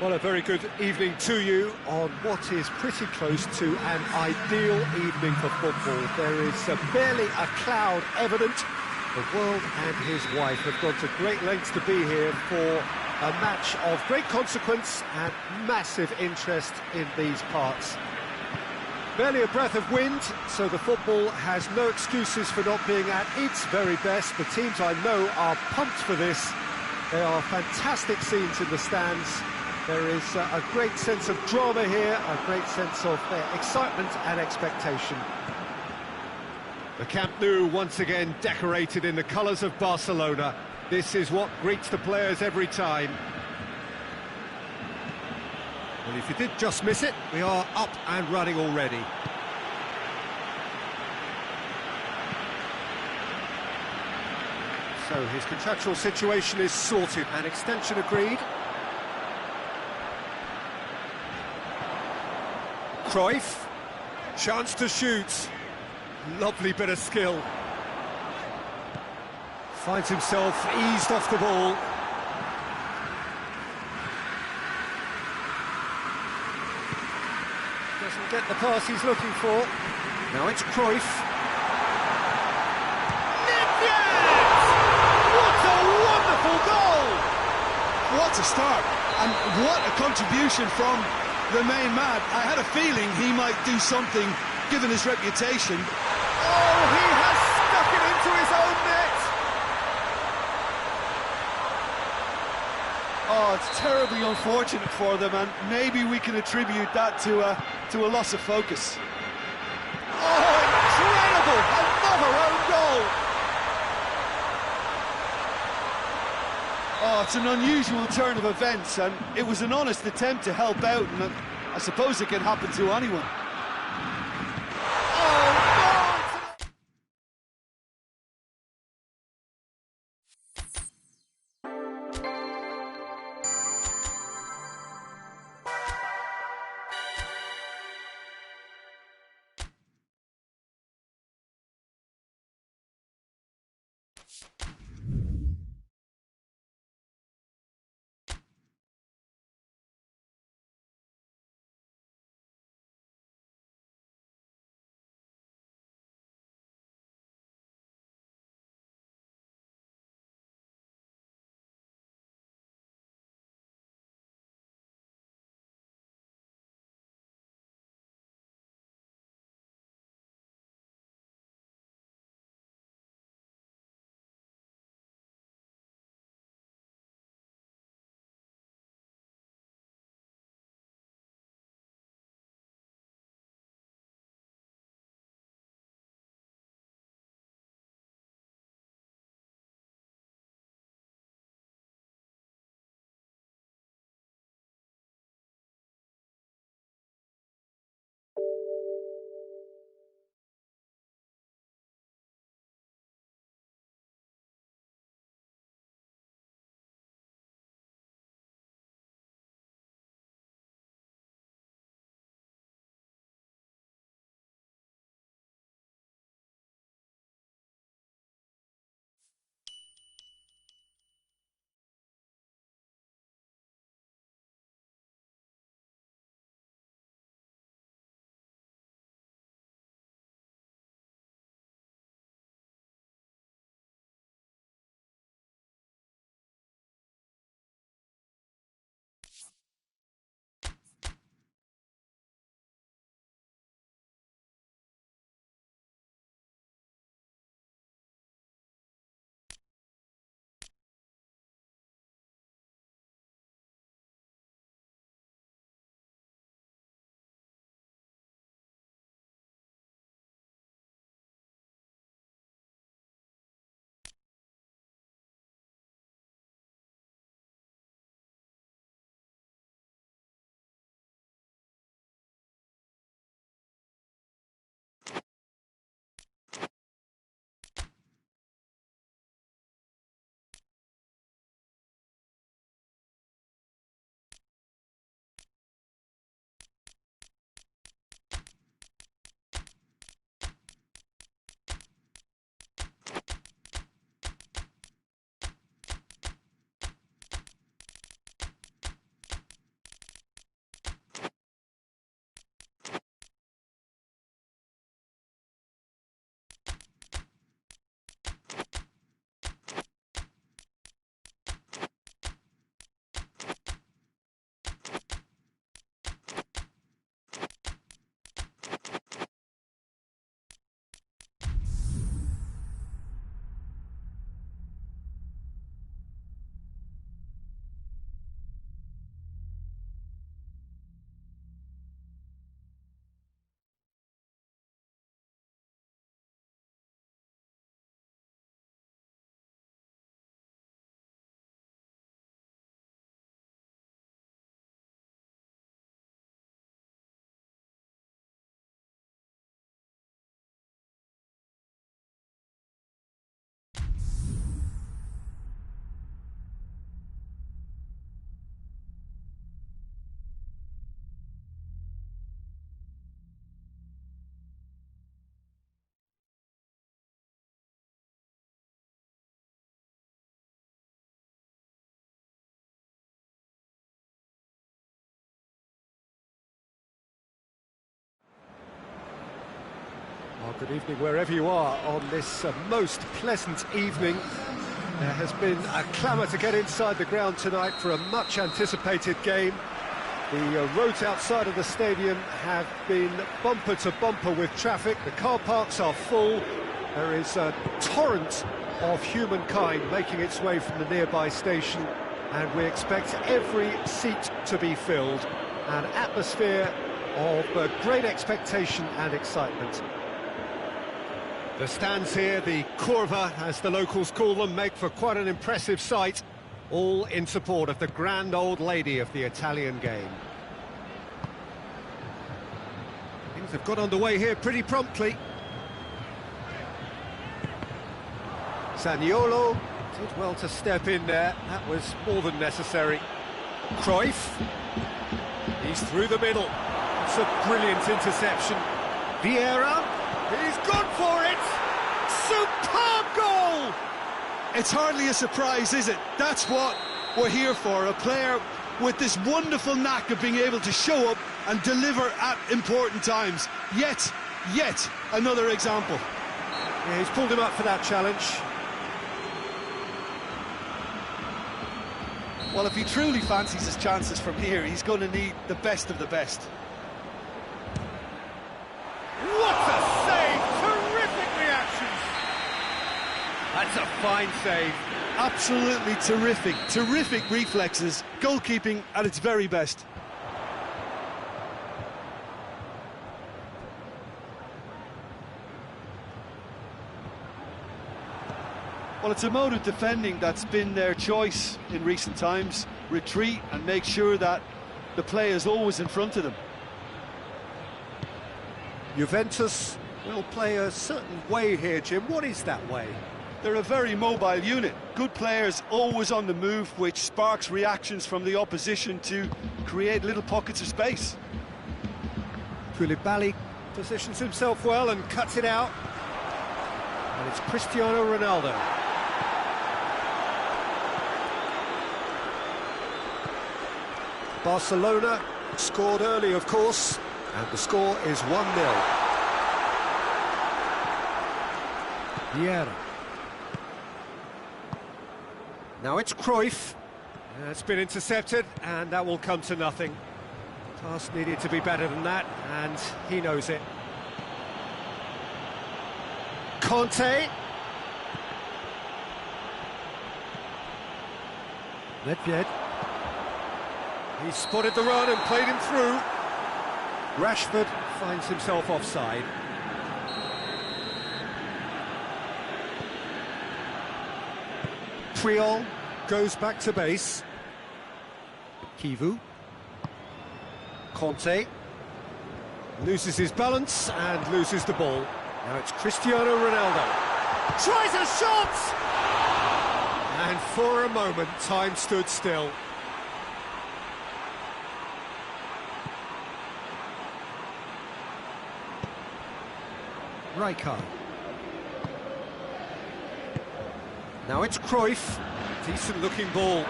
Well, a very good evening to you on what is pretty close to an ideal evening for football. There is barely a cloud evident. The world and his wife have gone to great lengths to be here for a match of great consequence and massive interest in these parts. Barely a breath of wind, so the football has no excuses for not being at its very best. The teams I know are pumped for this. There are fantastic scenes in the stands. There is a great sense of drama here, a great sense of excitement and expectation. The Camp Nou once again decorated in the colours of Barcelona. This is what greets the players every time. Well, if you did just miss it, we are up and running already. So his contractual situation is sorted, an extension agreed. Cruyff, chance to shoot. Lovely bit of skill. Finds himself eased off the ball. Doesn't get the pass he's looking for. Now it's Cruyff. What a wonderful goal! What a start, and what a contribution from the main man. I had a feeling he might do something, given his reputation. Oh, he has stuck it into his own net! Oh, it's terribly unfortunate for them, and maybe we can attribute that to a loss of focus. Oh, incredible! Another own goal! Oh, it's an unusual turn of events, and it was an honest attempt to help out, and I suppose it can happen to anyone. Good evening wherever you are on this most pleasant evening. There has been a clamour to get inside the ground tonight for a much-anticipated game. The roads outside of the stadium have been bumper to bumper with traffic. The car parks are full. There is a torrent of humankind making its way from the nearby station, and we expect every seat to be filled. An atmosphere of great expectation and excitement. The stands here, the curva, as the locals call them, make for quite an impressive sight, all in support of the grand old lady of the Italian game. Things have got underway here pretty promptly. Zaniolo did well to step in there, that was more than necessary. Cruyff, he's through the middle, it's a brilliant interception. Vieira, he's gone for it! Superb goal! It's hardly a surprise, is it? That's what we're here for, a player with this wonderful knack of being able to show up and deliver at important times. Yet another example. Yeah, he's pulled him up for that challenge. Well, if he truly fancies his chances from here, he's going to need the best of the best. What a save! Terrific reactions! That's a fine save. Absolutely terrific. Terrific reflexes. Goalkeeping at its very best. Well, it's a mode of defending that's been their choice in recent times. Retreat and make sure that the play is always in front of them. Juventus will play a certain way here, Jim. What is that way? They're a very mobile unit. Good players always on the move, which sparks reactions from the opposition to create little pockets of space. Koulibaly positions himself well and cuts it out. And it's Cristiano Ronaldo. Barcelona scored early, of course, and the score is 1-0. Vieira. Now it's Cruyff. It's been intercepted, and that will come to nothing. Pass needed to be better than that, and he knows it. Conte. Nedved. He spotted the run and played him through. Rashford finds himself offside. Triol goes back to base. Kivu. Conte loses his balance and loses the ball. Now it's Cristiano Ronaldo. Tries a shot! And for a moment, time stood still. Rijkaard. Now it's Cruyff. Decent looking ball.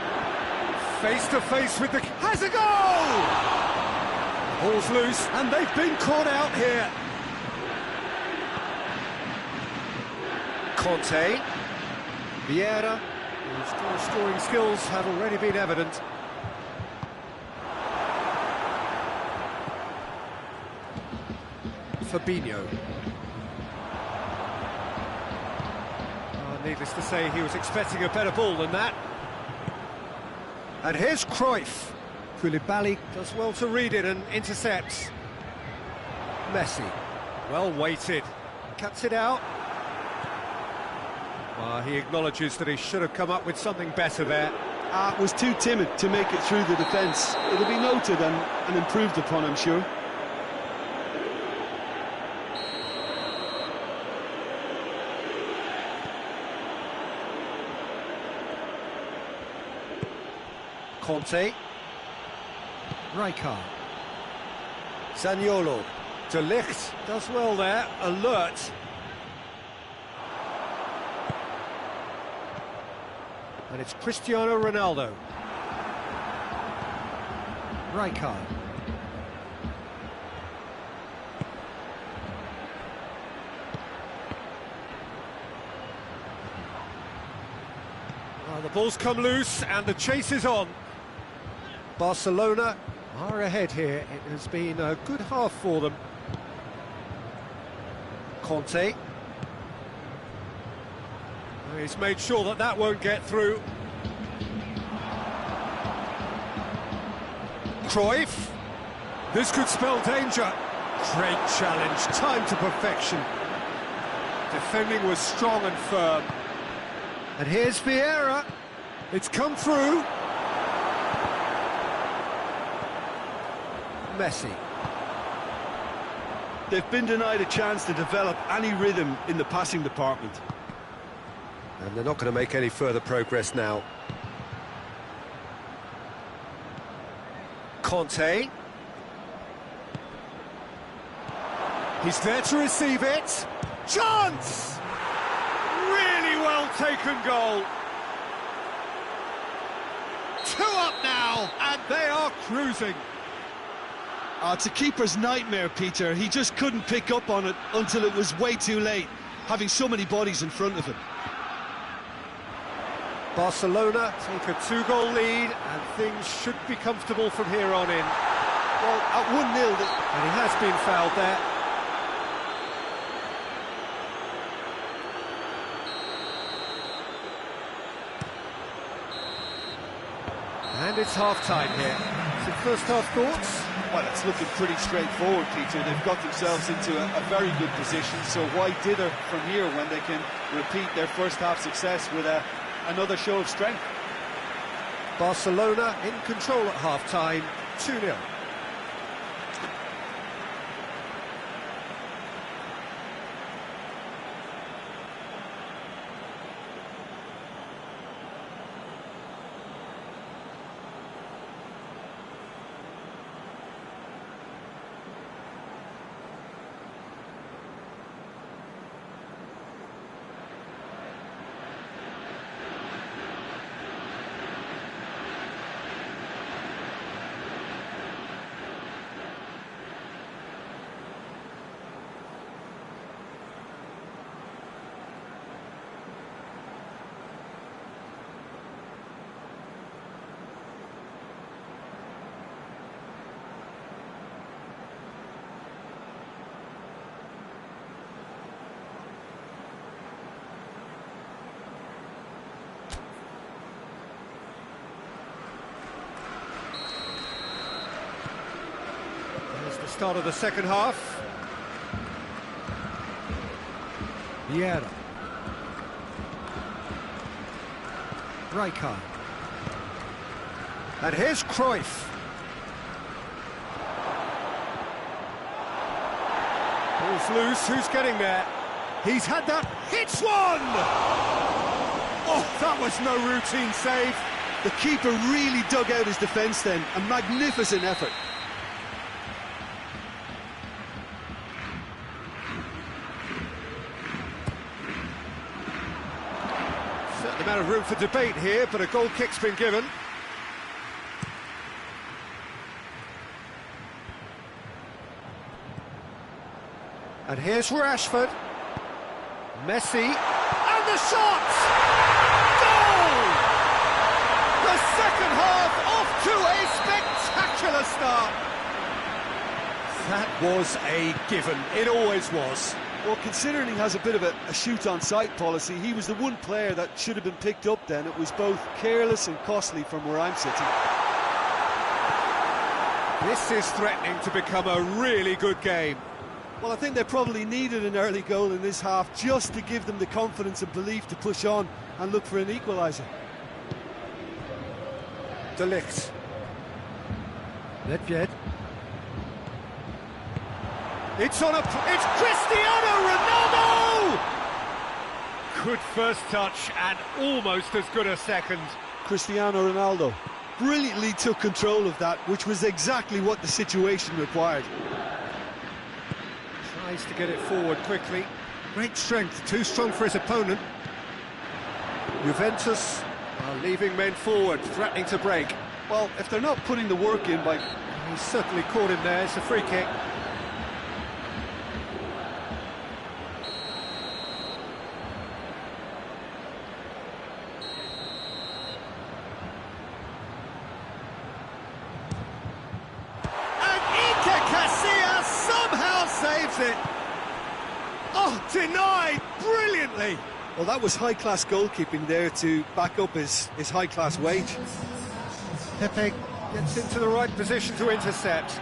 Face to face with the... Has a goal! Ball's loose and they've been caught out here. Conte. Vieira, whose scoring skills have already been evident. Fabinho. Needless to say, he was expecting a better ball than that. And here's Cruyff. Koulibaly does well to read it and intercepts. Messi, well weighted, cuts it out. Well, he acknowledges that he should have come up with something better there. Was too timid to make it through the defence. It'll be noted and improved upon, I'm sure. Conte. Rijkaard. Zaniolo. De Ligt does well there, alert. And it's Cristiano Ronaldo. Rijkaard. Well, the ball's come loose and the chase is on. Barcelona are ahead here. It has been a good half for them. Conte. He's made sure that that won't get through. Cruyff. This could spell danger. Great challenge, time to perfection. Defending was strong and firm. And here's Vieira. It's come through. Messi. They've been denied a chance to develop any rhythm in the passing department. And they're not going to make any further progress now. Conte. He's there to receive it. Chance! Really well taken goal. 2 up now, and they are cruising. It's a keeper's nightmare, Peter. He just couldn't pick up on it until it was way too late, having so many bodies in front of him. Barcelona take a 2-goal lead, and things should be comfortable from here on in. Well, at 1-0... And he has been fouled there. And it's half-time here. So first half thoughts? Well, it's looking pretty straightforward, Peter. They've got themselves into a very good position, so why dither from here when they can repeat their first half success with another show of strength? Barcelona in control at half-time, 2-0. Start of the second half. Vieira. Rijkaard. And here's Cruyff. Ball's loose, who's getting there? He's had that, hits one! Oh, that was no routine save. The keeper really dug out his defence then, a magnificent effort. Certain amount of room for debate here, but a goal kick's been given. And here's Rashford. Messi. And the shot! Goal! The second half off to a spectacular start. That was a given. It always was. Well, considering he has a bit of a shoot-on-sight policy, he was the one player that should have been picked up then. It was both careless and costly from where I'm sitting. This is threatening to become a really good game. Well, I think they probably needed an early goal in this half just to give them the confidence and belief to push on and look for an equaliser. De Ligt. Nedved. It's it's Cristiano Ronaldo! Good first touch and almost as good a second. Cristiano Ronaldo brilliantly took control of that, which was exactly what the situation required. Tries to get it forward quickly. Great strength, too strong for his opponent. Juventus are leaving men forward, threatening to break. Well, if they're not putting the work in by... He's certainly caught him there, it's a free kick. it. Oh, denied brilliantly. Well, that was high-class goalkeeping there to back up his high-class wage. Pepe gets into the right position to intercept.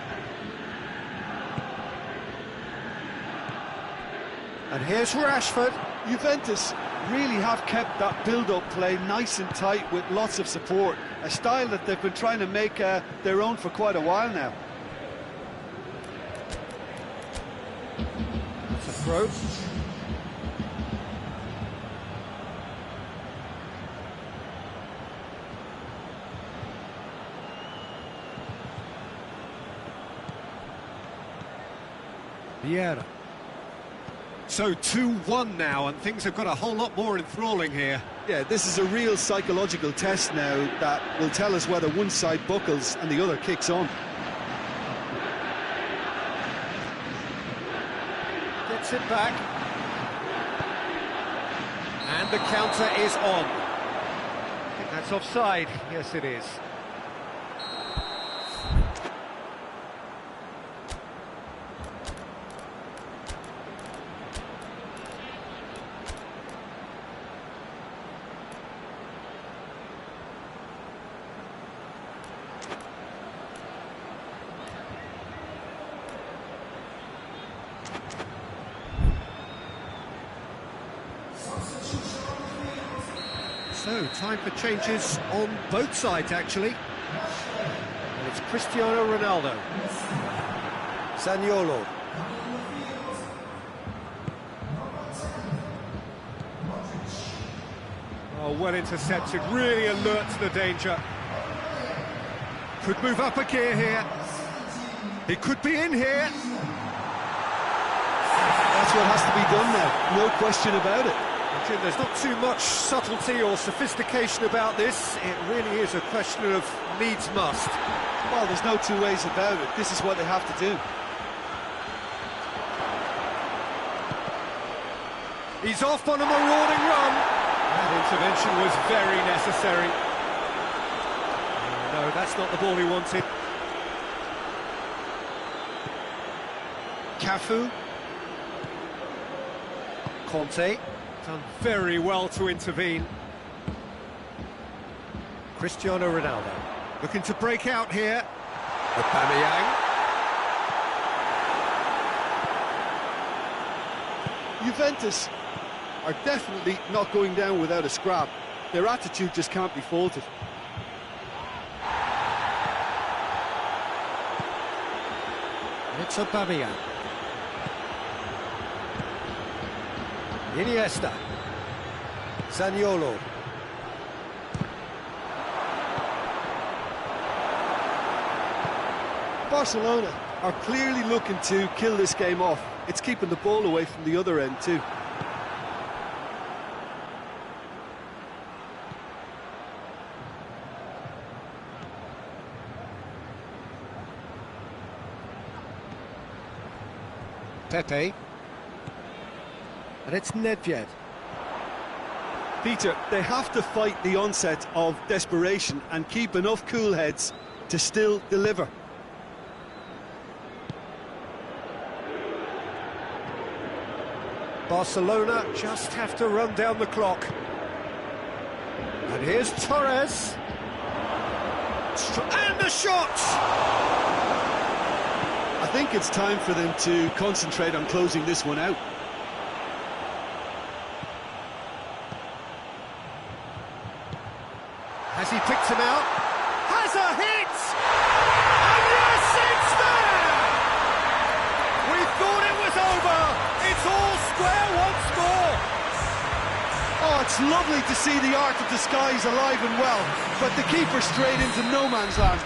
And here's Rashford. Juventus really have kept that build-up play nice and tight with lots of support, a style that they've been trying to make their own for quite a while now. That's a throw. Vieira. So 2-1 now, and things have got a whole lot more enthralling here. Yeah, this is a real psychological test now that will tell us whether one side buckles and the other kicks on. Gets it back. And the counter is on. I think that's offside. Yes, it is. So, time for changes on both sides, actually. And it's Cristiano Ronaldo. Zaniolo. Oh, well intercepted, really alert to the danger. Could move up a gear here. He could be in here. That's what has to be done now, no question about it. Jim, there's not too much subtlety or sophistication about this. It really is a question of needs must. Well, there's no two ways about it. This is what they have to do. He's off on a marauding run. That intervention was very necessary. No, that's not the ball he wanted. Cafu. Conte. Done very well to intervene. Cristiano Ronaldo looking to break out here. Aubameyang. Juventus are definitely not going down without a scrap. Their attitude just can't be faulted. It's Aubameyang. Iniesta. Zaniolo. Barcelona are clearly looking to kill this game off. It's keeping the ball away from the other end too. Pepe. And it's Nedved. Peter, they have to fight the onset of desperation and keep enough cool heads to still deliver. Barcelona just have to run down the clock. And here's Torres. And the shot! I think it's time for them to concentrate on closing this one out. Has he picked him out? Has a hit! And yes, it's there! We thought it was over. It's all square once more. Oh, it's lovely to see the art of the skies alive and well, but the keeper straight into no man's land.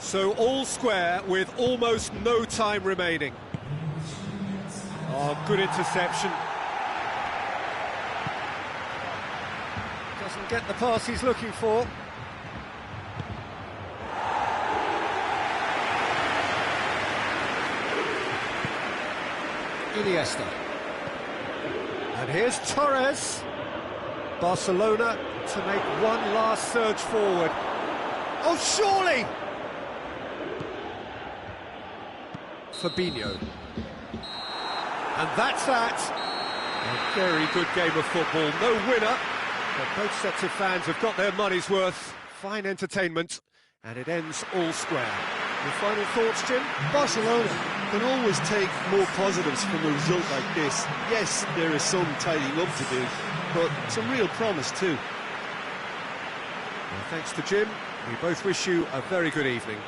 So all square with almost no time remaining. Oh, good interception. Doesn't get the pass he's looking for. Iniesta. And here's Torres. Barcelona to make one last surge forward. Oh, surely! Fabinho. And that's that. A very good game of football. No winner, but both sets of fans have got their money's worth. Fine entertainment, and it ends all square. Your final thoughts, Jim? Barcelona can always take more positives from a result like this. Yes, there is some tidying up to do, but some real promise too. Well, thanks to Jim. We both wish you a very good evening.